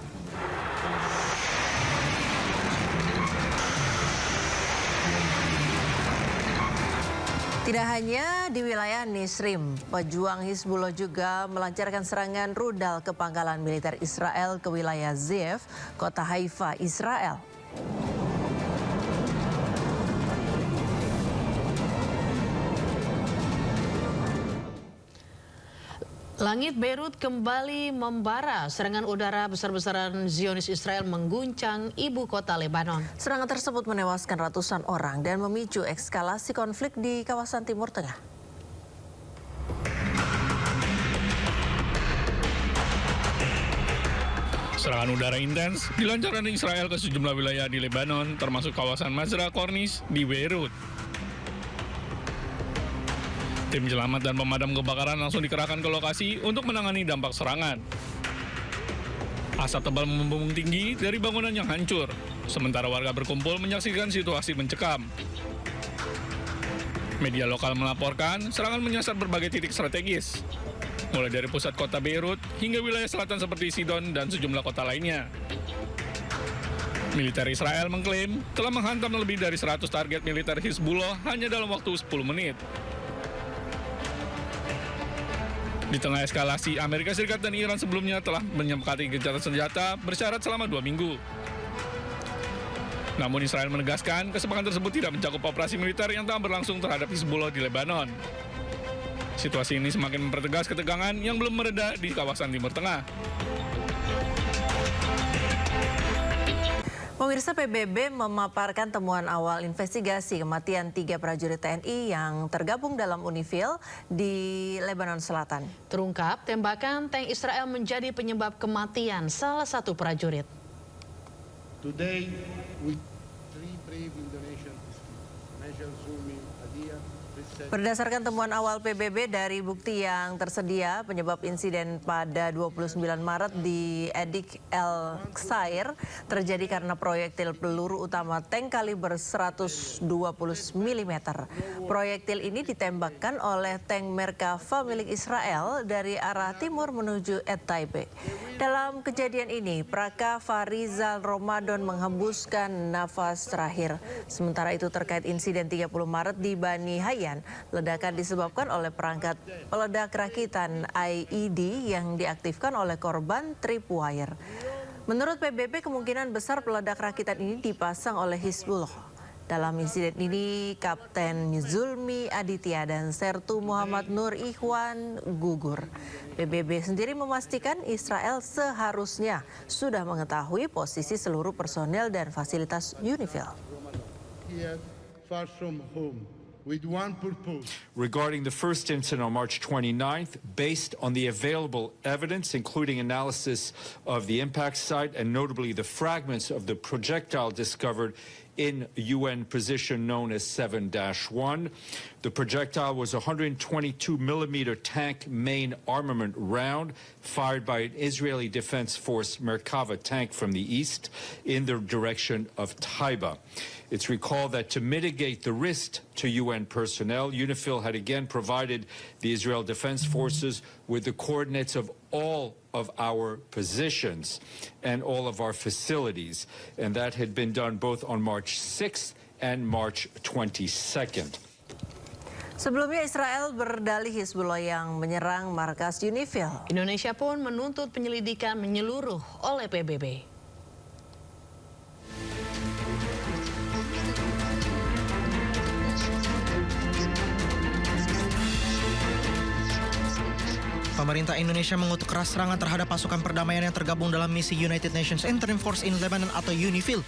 Tidak hanya di wilayah Nishrim, pejuang Hizbullah juga melancarkan serangan rudal ke pangkalan militer Israel ke wilayah Zeev, kota Haifa, Israel. Langit Beirut kembali membara. Serangan udara besar-besaran Zionis Israel mengguncang ibu kota Lebanon. Serangan tersebut menewaskan ratusan orang dan memicu eskalasi konflik di kawasan Timur Tengah. Serangan udara intens dilancarkan Israel ke sejumlah wilayah di Lebanon, termasuk kawasan Mazra Corniche di Beirut. Tim selamat dan pemadam kebakaran langsung dikerahkan ke lokasi untuk menangani dampak serangan. Asap tebal membumbung tinggi dari bangunan yang hancur, sementara warga berkumpul menyaksikan situasi mencekam. Media lokal melaporkan serangan menyasar berbagai titik strategis, mulai dari pusat kota Beirut hingga wilayah selatan seperti Sidon dan sejumlah kota lainnya. Militer Israel mengklaim telah menghantam lebih dari 100 target militer Hizbullah hanya dalam waktu 10 menit. Di tengah eskalasi, Amerika Serikat dan Iran sebelumnya telah menyepakati gencatan senjata bersyarat selama 2 minggu. Namun Israel menegaskan kesepakatan tersebut tidak mencakup operasi militer yang tengah berlangsung terhadap Hizbullah di Lebanon. Situasi ini semakin mempertegas ketegangan yang belum mereda di kawasan Timur Tengah. Pemirsa, PBB memaparkan temuan awal investigasi kematian 3 prajurit TNI yang tergabung dalam UNIFIL di Lebanon Selatan. Terungkap tembakan tank Israel menjadi penyebab kematian salah satu prajurit. Today, we 3 brave Indonesians, Major Zulmi, Adia, Berdasarkan temuan awal PBB dari bukti yang tersedia, penyebab insiden pada 29 Maret di Edik El Ksair terjadi karena proyektil peluru utama tank kaliber 120 mm. Proyektil ini ditembakkan oleh tank Merkava milik Israel dari arah timur menuju Et Taibe. Dalam kejadian ini, Praka Farizal Ramadan menghembuskan nafas terakhir. Sementara itu terkait insiden 30 Maret di Bani Hayyan, ledakan disebabkan oleh perangkat peledak rakitan IED yang diaktifkan oleh korban tripwire. Menurut PBB, kemungkinan besar peledak rakitan ini dipasang oleh Hizbullah. Dalam insiden ini, Kapten Zulmi Aditya dan Sertu Muhammad Nur Ikhwan gugur. PBB sendiri memastikan Israel seharusnya sudah mengetahui posisi seluruh personel dan fasilitas UNIFIL. Far from home. With one purpose. Regarding the first incident on March 29th, based on the available evidence, including analysis of the impact site and notably the fragments of the projectile discovered in UN position known as 7-1. The projectile was a 122mm tank main armament round fired by an Israeli Defense Force Merkava tank from the east in the direction of Taiba. It's recalled that to mitigate the risk to UN personnel, UNIFIL had again provided the Israel Defense Forces with the coordinates of all of our positions and all of our facilities. And that had been done both on March 6th and March 22nd. Sebelumnya Israel berdalih Hizbullah yang menyerang markas UNIFIL. Indonesia pun menuntut penyelidikan menyeluruh oleh PBB. Pemerintah Indonesia mengutuk keras serangan terhadap pasukan perdamaian yang tergabung dalam misi United Nations Interim Force in Lebanon atau UNIFIL.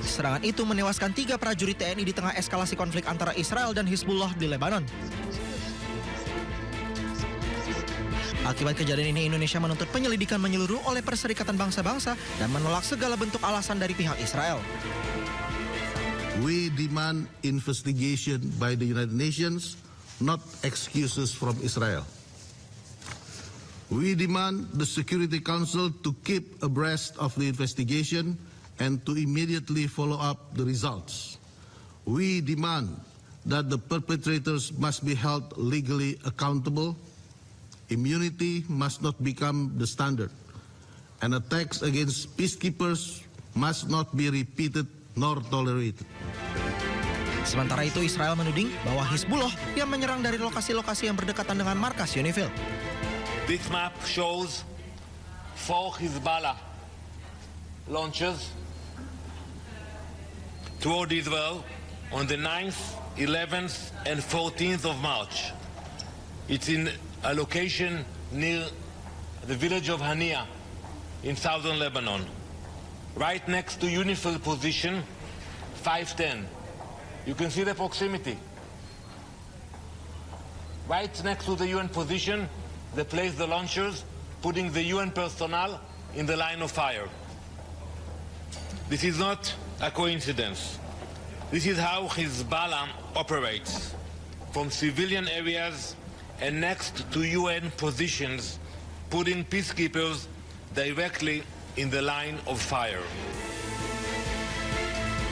Serangan itu menewaskan 3 prajurit TNI di tengah eskalasi konflik antara Israel dan Hizbullah di Lebanon. Akibat kejadian ini, Indonesia menuntut penyelidikan menyeluruh oleh Perserikatan Bangsa-Bangsa dan menolak segala bentuk alasan dari pihak Israel. We demand investigation by the United Nations, not excuses from Israel. We demand the Security Council to keep abreast of the investigation and to immediately follow up the results. We demand that the perpetrators must be held legally accountable. Immunity must not become the standard, and attacks against peacekeepers must not be repeated nor tolerated. Sementara itu Israel menuding bahwa Hizbullah yang menyerang dari lokasi-lokasi yang berdekatan dengan markas UNIFIL. This map shows 4 Hezbollah launches toward Israel on the 9th, 11th and 14th of March. It's in a location near the village of Hania in southern Lebanon, right next to UNIFIL position 510. You can see the proximity. Right next to the UN position, they place the launchers, putting the UN personnel in the line of fire. This is not a coincidence. This is how Hezbollah operates, from civilian areas and next to UN positions, putting peacekeepers directly in the line of fire.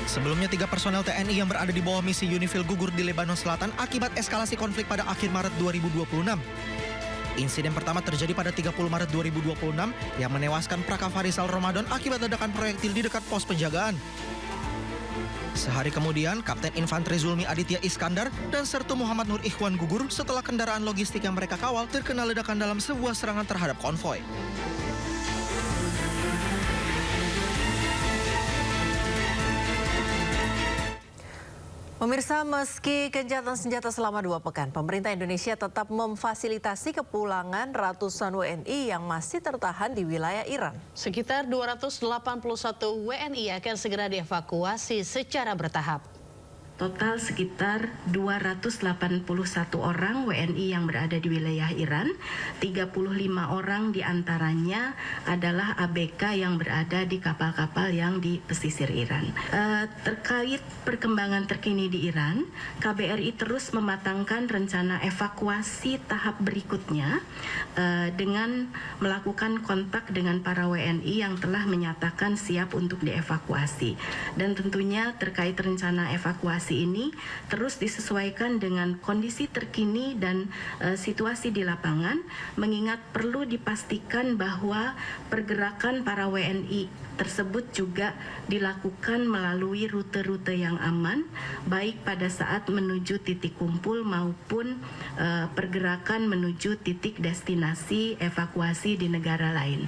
Sebelumnya 3 personel TNI yang berada di bawah misi UNIFIL gugur di Lebanon Selatan akibat eskalasi konflik pada akhir Maret 2026. Insiden pertama terjadi pada 30 Maret 2026 yang menewaskan Praka Farisal Ramadan akibat ledakan proyektil di dekat pos penjagaan. Sehari kemudian, Kapten Infanteri Zulmi Aditya Iskandar dan Sertu Muhammad Nur Ikhwan gugur setelah kendaraan logistik yang mereka kawal terkena ledakan dalam sebuah serangan terhadap konvoi. Pemirsa, meski gencatan senjata selama 2 pekan, pemerintah Indonesia tetap memfasilitasi kepulangan ratusan WNI yang masih tertahan di wilayah Iran. Sekitar 281 WNI akan segera dievakuasi secara bertahap. Total sekitar 281 orang WNI yang berada di wilayah Iran, 35 orang diantaranya adalah ABK yang berada di kapal-kapal yang di pesisir Iran. Terkait perkembangan terkini di Iran, KBRI terus mematangkan rencana evakuasi tahap berikutnya dengan melakukan kontak dengan para WNI yang telah menyatakan siap untuk dievakuasi. Dan tentunya terkait rencana evakuasi ini terus disesuaikan dengan kondisi terkini dan situasi di lapangan, mengingat perlu dipastikan bahwa pergerakan para WNI tersebut juga dilakukan melalui rute-rute yang aman, baik pada saat menuju titik kumpul maupun pergerakan menuju titik destinasi evakuasi di negara lain.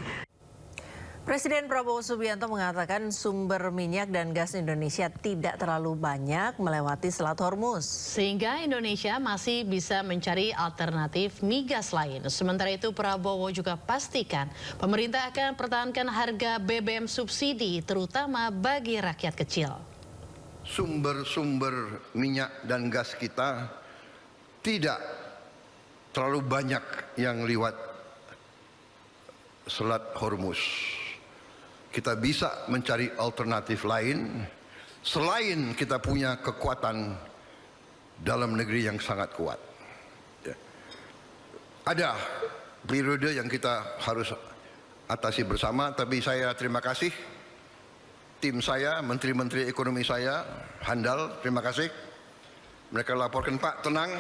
Presiden Prabowo Subianto mengatakan sumber minyak dan gas Indonesia tidak terlalu banyak melewati Selat Hormuz. Sehingga Indonesia masih bisa mencari alternatif migas lain. Sementara itu Prabowo juga pastikan pemerintah akan pertahankan harga BBM subsidi terutama bagi rakyat kecil. Sumber-sumber minyak dan gas kita tidak terlalu banyak yang lewat Selat Hormuz. Kita bisa mencari alternatif lain selain kita punya kekuatan dalam negeri yang sangat kuat. Ada periode yang kita harus atasi bersama, tapi saya terima kasih tim saya, menteri-menteri ekonomi saya, handal, terima kasih. Mereka laporkan, Pak, tenang.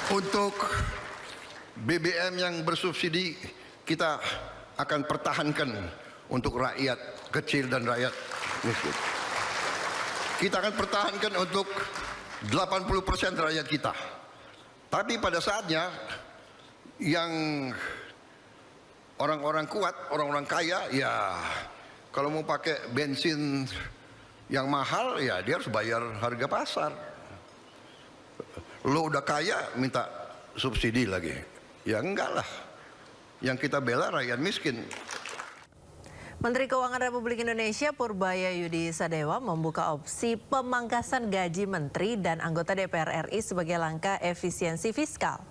Untuk BBM yang bersubsidi kita akan pertahankan untuk rakyat kecil dan rakyat miskin. Kita akan pertahankan untuk 80% rakyat kita. Tapi pada saatnya yang orang-orang kuat, orang-orang kaya, ya kalau mau pakai bensin yang mahal, ya dia harus bayar harga pasar. Lo udah kaya minta subsidi lagi. Ya enggak lah, yang kita bela rakyat miskin. Menteri Keuangan Republik Indonesia Purbaya Yudi Sadewa membuka opsi pemangkasan gaji menteri dan anggota DPR RI sebagai langkah efisiensi fiskal.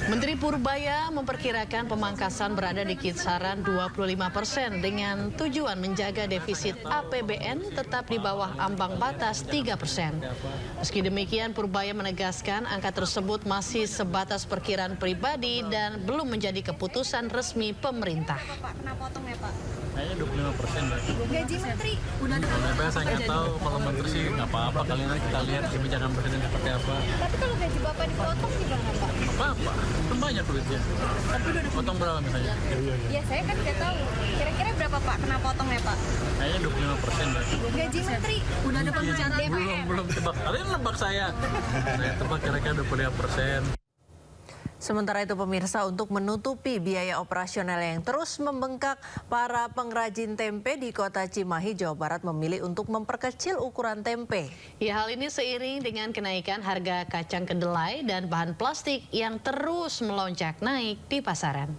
Menteri Purbaya memperkirakan pemangkasan berada di kisaran 25% dengan tujuan menjaga defisit APBN tetap di bawah ambang batas 3%. Meski demikian, Purbaya menegaskan angka tersebut masih sebatas perkiraan pribadi dan belum menjadi keputusan resmi pemerintah. Kayaknya 25%. Gaji menteri udah ada. Kalau saya nggak tahu, kalau menteri sih nggak apa-apa. Kali ini kita lihat kebijakan presiden seperti apa. Tapi kalau gaji bapak dipotong gimana pak? Apa? Kan banyak duitnya. Tapi udah potong berapa misalnya? Iya saya kan nggak tahu. Kira-kira berapa pak kena potongnya pak? Kayaknya 25%. Gaji menteri udah ada pembicaraan DPR. Belum tebak. Kalian nebak saya. Saya tebak kira-kira 25%. Sementara itu pemirsa, untuk menutupi biaya operasional yang terus membengkak, para pengrajin tempe di Kota Cimahi, Jawa Barat memilih untuk memperkecil ukuran tempe. Ya, hal ini seiring dengan kenaikan harga kacang kedelai dan bahan plastik yang terus melonjak naik di pasaran.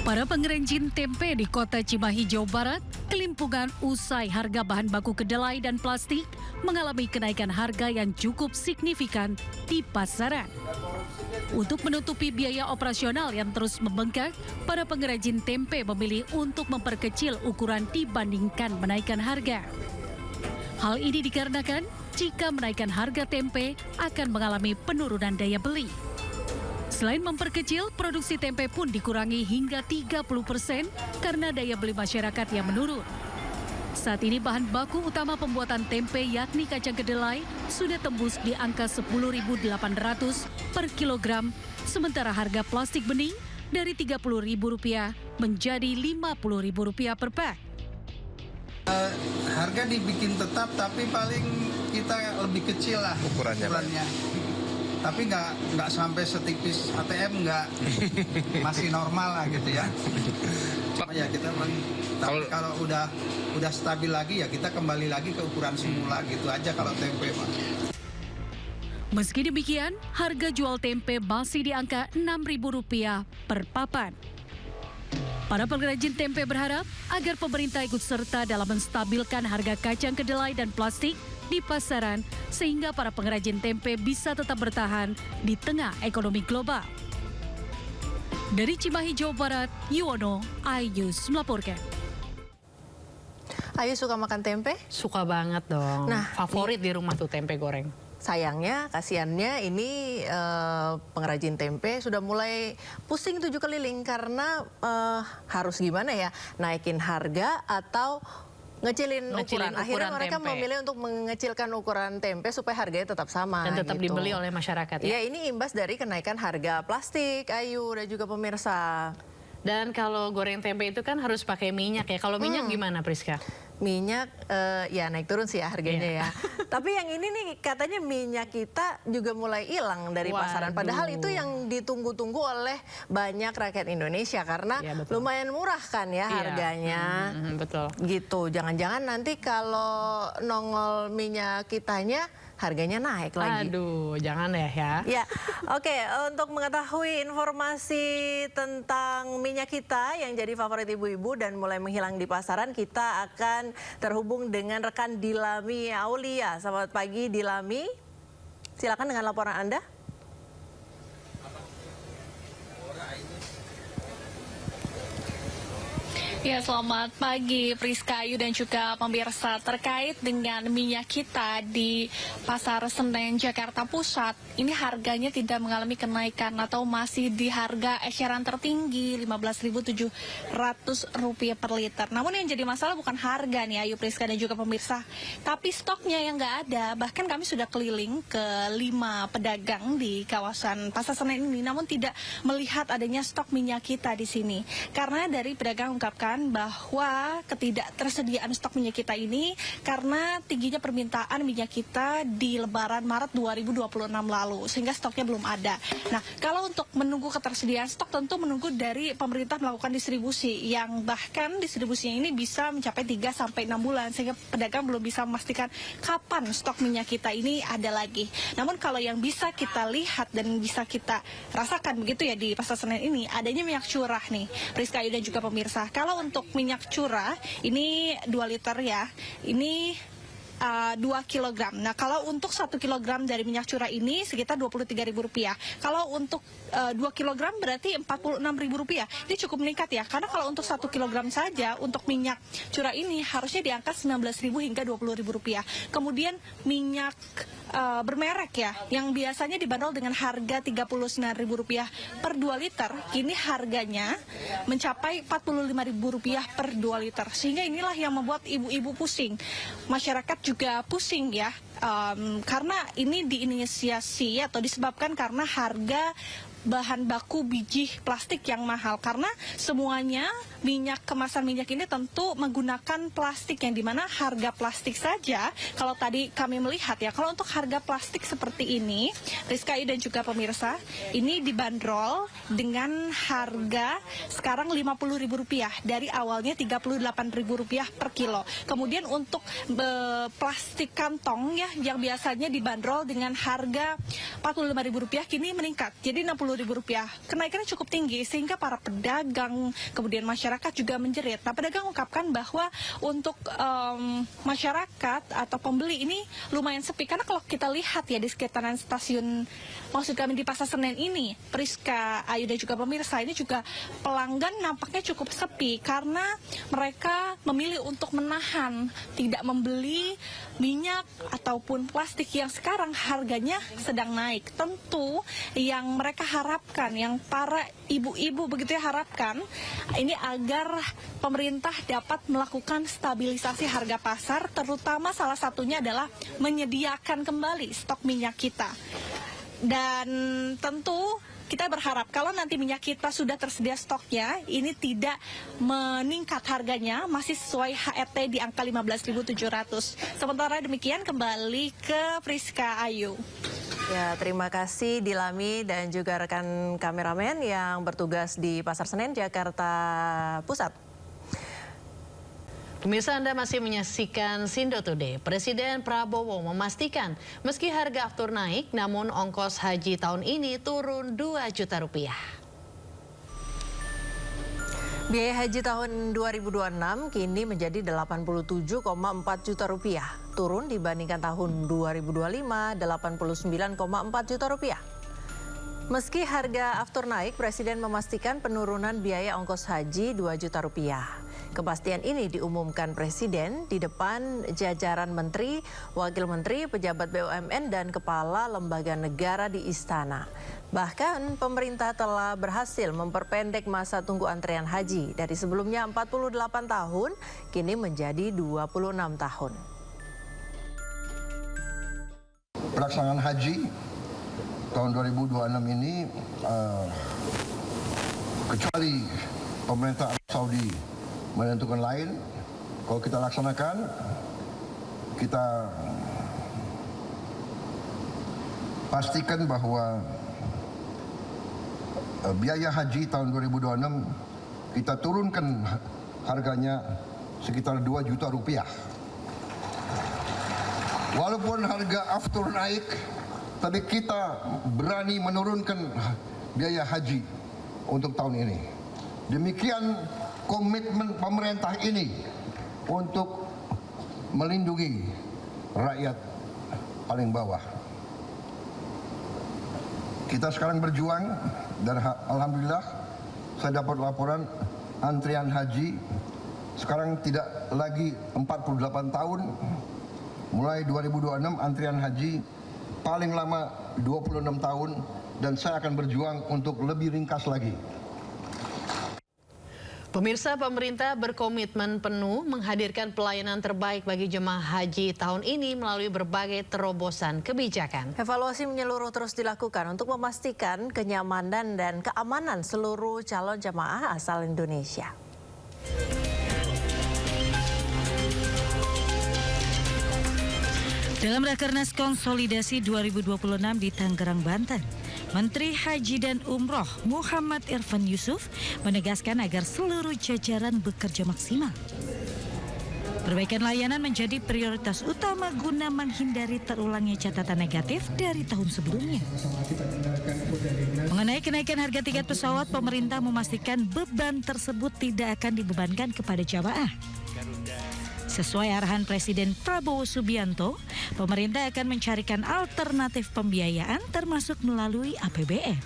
Para pengrajin tempe di Kota Cimahi, Jawa Barat, kelimpungan usai harga bahan baku kedelai dan plastik mengalami kenaikan harga yang cukup signifikan di pasaran. Untuk menutupi biaya operasional yang terus membengkak, para pengrajin tempe memilih untuk memperkecil ukuran dibandingkan menaikkan harga. Hal ini dikarenakan jika menaikkan harga tempe akan mengalami penurunan daya beli. Selain memperkecil, produksi tempe pun dikurangi hingga 30% karena daya beli masyarakat yang menurun. Saat ini bahan baku utama pembuatan tempe yakni kacang kedelai sudah tembus di angka Rp10.800 per kilogram, sementara harga plastik bening dari Rp30.000 menjadi Rp50.000 per pak. Harga dibikin tetap tapi paling kita lebih kecil lah ukurannya. Tapi nggak sampai setipis ATM, nggak, masih normal lah gitu ya. Ya kita tapi kalau udah stabil lagi ya kita kembali lagi ke ukuran semula gitu aja kalau tempe Pak. Meski demikian, harga jual tempe masih di angka Rp6.000 per papan. Para pengrajin tempe berharap agar pemerintah ikut serta dalam menstabilkan harga kacang kedelai dan plastik di pasaran sehingga para pengrajin tempe bisa tetap bertahan di tengah ekonomi global. Dari Cimahi, Jawa Barat, Yuwono, Ayus melaporkan. Ayu suka makan tempe? Suka banget dong. Nah, favorit di rumah tuh tempe goreng. Sayangnya, kasihannya ini pengrajin tempe sudah mulai pusing tujuh keliling karena harus gimana ya, naikin harga atau ngecilin ukuran. Akhirnya mereka memilih untuk mengecilkan ukuran tempe supaya harganya tetap sama. Dan tetap gitu. dibeli oleh masyarakat ya? Ya, ini imbas dari kenaikan harga plastik, Ayu dan juga pemirsa. Dan kalau goreng tempe itu kan harus pakai minyak ya. Kalau minyak gimana Priska? Minyak ya naik turun sih ya harganya ya. Tapi yang ini nih katanya minyak kita juga mulai hilang dari pasaran. Padahal itu yang ditunggu-tunggu oleh banyak rakyat Indonesia karena lumayan murah kan ya harganya. Betul. Gitu. Jangan-jangan nanti kalau nongol minyak kitanya harganya naik lagi. Aduh, jangan ya. Ya, oke. Untuk mengetahui informasi tentang minyak kita yang jadi favorit ibu-ibu dan mulai menghilang di pasaran, kita akan terhubung dengan rekan Dilami Aulia. Selamat pagi Dilami. Silakan dengan laporan Anda. Ya, selamat pagi Priska, Ayu dan juga pemirsa. Terkait dengan minyak kita di Pasar Senen Jakarta Pusat, ini harganya tidak mengalami kenaikan atau masih di harga eceran tertinggi Rp15.700 per liter. Namun yang jadi masalah bukan harga nih Ayu, Priska dan juga pemirsa, tapi stoknya yang nggak ada. Bahkan kami sudah keliling ke 5 pedagang di kawasan Pasar Senen ini, namun tidak melihat adanya stok minyak kita di sini. Karena dari pedagang mengungkapkan bahwa ketidaktersediaan stok minyak kita ini karena tingginya permintaan minyak kita di Lebaran Maret 2026 lalu, sehingga stoknya belum ada. Nah, kalau untuk menunggu ketersediaan stok tentu menunggu dari pemerintah melakukan distribusi, yang bahkan distribusinya ini bisa mencapai 3-6 bulan, sehingga pedagang belum bisa memastikan kapan stok minyak kita ini ada lagi. Namun kalau yang bisa kita lihat dan bisa kita rasakan begitu ya di Pasar Senen ini, adanya minyak curah nih, Priska, Ayu dan juga pemirsa. Kalau untuk minyak curah, ini 2 liter ya, ini 2 kg. Nah, kalau untuk 1 kg dari minyak curah ini sekitar Rp23.000. Kalau untuk 2 kg berarti Rp46.000. Ini cukup meningkat ya, karena kalau untuk 1 kg saja untuk minyak curah ini harusnya di angka Rp19.000 hingga Rp20.000. Kemudian minyak bermerek ya, yang biasanya dibanderol dengan harga Rp39.000 per 2 liter, kini harganya mencapai Rp45.000 per 2 liter. Sehingga inilah yang membuat ibu-ibu pusing, masyarakat juga pusing ya, karena ini diinisiasi atau disebabkan karena harga bahan baku biji plastik yang mahal, karena semuanya kemasan minyak ini tentu menggunakan plastik, yang dimana harga plastik saja, kalau tadi kami melihat ya, kalau untuk harga plastik seperti ini, Rizka dan juga pemirsa, ini dibanderol dengan harga sekarang Rp50.000 dari awalnya Rp38.000 per kilo. Kemudian untuk plastik kantong ya, yang biasanya dibanderol dengan harga Rp45.000 kini meningkat jadi Rp60.000. Kenaikannya cukup tinggi sehingga para pedagang kemudian masyarakat juga menjerit. Nah, pedagang mengungkapkan bahwa untuk masyarakat atau pembeli ini lumayan sepi, karena kalau kita lihat ya di sekitaran stasiun, maksud kami di Pasar Senen ini, Priska, Ayu dan juga pemirsa, ini juga pelanggan nampaknya cukup sepi karena mereka memilih untuk menahan, tidak membeli minyak ataupun plastik yang sekarang harganya sedang naik. Tentu yang mereka harapkan, yang para ibu-ibu begitu ya harapkan, ini agar pemerintah dapat melakukan stabilisasi harga pasar, terutama salah satunya adalah menyediakan kembali stok minyak kita. Dan tentu kita berharap kalau nanti minyak kita sudah tersedia stoknya, ini tidak meningkat harganya, masih sesuai HRT di angka 15.700. Sementara demikian kembali ke Priska, Ayu. Ya, terima kasih Dilami dan juga rekan kameramen yang bertugas di Pasar Senen, Jakarta Pusat. Pemirsa, Anda masih menyaksikan Sindo Today. Presiden Prabowo memastikan meski harga aftur naik, namun ongkos haji tahun ini turun Rp2 juta. Biaya haji tahun 2026 kini menjadi Rp87,4 juta, turun dibandingkan tahun 2025 Rp89,4 juta. Meski harga aftur naik, Presiden memastikan penurunan biaya ongkos haji Rp2 juta. Kepastian ini diumumkan Presiden di depan jajaran menteri, wakil menteri, pejabat BUMN, dan kepala lembaga negara di Istana. Bahkan pemerintah telah berhasil memperpendek masa tunggu antrean haji dari sebelumnya 48 tahun, kini menjadi 26 tahun. Pelaksanaan haji tahun 2026 ini, kecuali pemerintah Arab Saudi menentukan lain, kalau kita laksanakan, kita pastikan bahwa biaya haji tahun 2026 kita turunkan harganya sekitar Rp2 juta. Walaupun harga aftur naik, tapi kita berani menurunkan biaya haji untuk tahun ini. Demikian komitmen pemerintah ini untuk melindungi rakyat paling bawah. Kita sekarang berjuang dan alhamdulillah saya dapat laporan antrian haji sekarang tidak lagi 48 tahun. Mulai 2026 antrian haji paling lama 26 tahun, dan saya akan berjuang untuk lebih ringkas lagi. Pemirsa, pemerintah berkomitmen penuh menghadirkan pelayanan terbaik bagi jemaah haji tahun ini melalui berbagai terobosan kebijakan. Evaluasi menyeluruh terus dilakukan untuk memastikan kenyamanan dan keamanan seluruh calon jemaah asal Indonesia. Dalam Rakernas Konsolidasi 2026 di Tangerang, Banten, Menteri Haji dan Umroh Muhammad Irfan Yusuf menegaskan agar seluruh jajaran bekerja maksimal. Perbaikan layanan menjadi prioritas utama guna menghindari terulangnya catatan negatif dari tahun sebelumnya. Mengenai kenaikan harga tiket pesawat, pemerintah memastikan beban tersebut tidak akan dibebankan kepada jamaah. Sesuai arahan Presiden Prabowo Subianto, pemerintah akan mencarikan alternatif pembiayaan termasuk melalui APBN.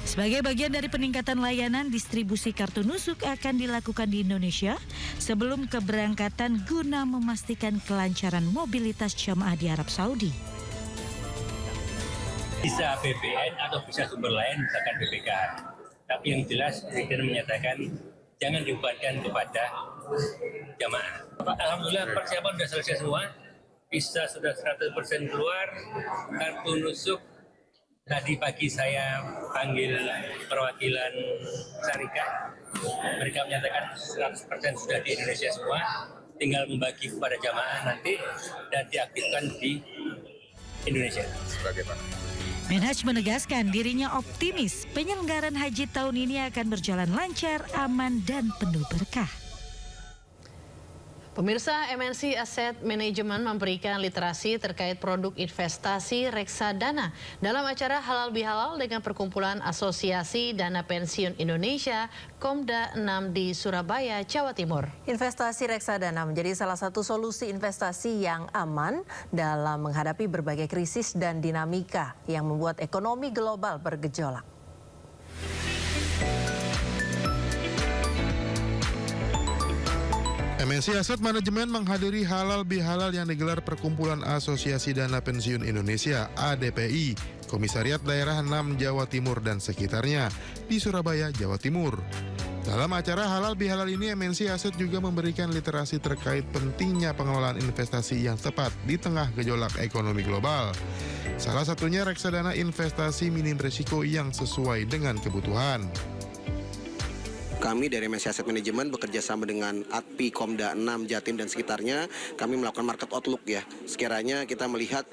Sebagai bagian dari peningkatan layanan, distribusi kartu nusuk akan dilakukan di Indonesia sebelum keberangkatan guna memastikan kelancaran mobilitas jamaah di Arab Saudi. Bisa APBN atau bisa sumber lain, misalkan BPKH. Tapi yang jelas Presiden menyatakan jangan dibebankan kepada jamaah. Alhamdulillah persiapan sudah selesai semua, visa sudah 100% keluar, kartu nusuk. Tadi pagi saya panggil perwakilan syarikat, mereka menyatakan 100% sudah di Indonesia semua, tinggal membagi kepada jamaah nanti dan diaktifkan di Indonesia. Bagaimana? Menhaj menegaskan dirinya optimis penyelenggaraan haji tahun ini akan berjalan lancar, aman, dan penuh berkah. Pemirsa, MNC Asset Management memberikan literasi terkait produk investasi reksadana dalam acara Halal Bihalal dengan Perkumpulan Asosiasi Dana Pensiun Indonesia Komda 6 di Surabaya, Jawa Timur. Investasi reksadana menjadi salah satu solusi investasi yang aman dalam menghadapi berbagai krisis dan dinamika yang membuat ekonomi global bergejolak. MNC Asset Management menghadiri Halal Bihalal yang digelar Perkumpulan Asosiasi Dana Pensiun Indonesia ADPI, Komisariat Daerah 6 Jawa Timur dan sekitarnya di Surabaya, Jawa Timur. Dalam acara Halal Bihalal ini, MNC Asset juga memberikan literasi terkait pentingnya pengelolaan investasi yang tepat di tengah gejolak ekonomi global. Salah satunya reksadana investasi minim risiko yang sesuai dengan kebutuhan. Kami dari MNC Asset Management bekerja sama dengan ADPI, Komda 6, Jatim dan sekitarnya. Kami melakukan market outlook ya. Sekiranya kita melihat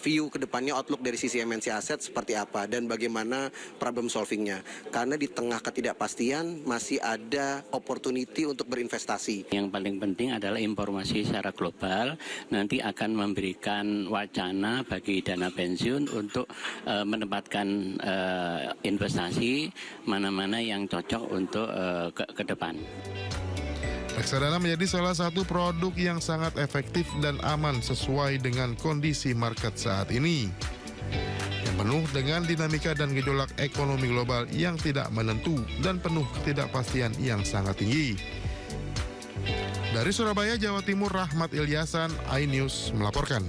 view ke depannya, outlook dari sisi MNC Asset seperti apa dan bagaimana problem solvingnya. Karena di tengah ketidakpastian masih ada opportunity untuk berinvestasi. Yang paling penting adalah informasi secara global nanti akan memberikan wacana bagi dana pensiun untuk menempatkan investasi mana-mana yang cocok untuk ke depan. Reksadana menjadi salah satu produk yang sangat efektif dan aman sesuai dengan kondisi market saat ini, yang penuh dengan dinamika dan gejolak ekonomi global yang tidak menentu dan penuh ketidakpastian yang sangat tinggi. Dari Surabaya, Jawa Timur, Rahmat Ilyasan, iNews melaporkan.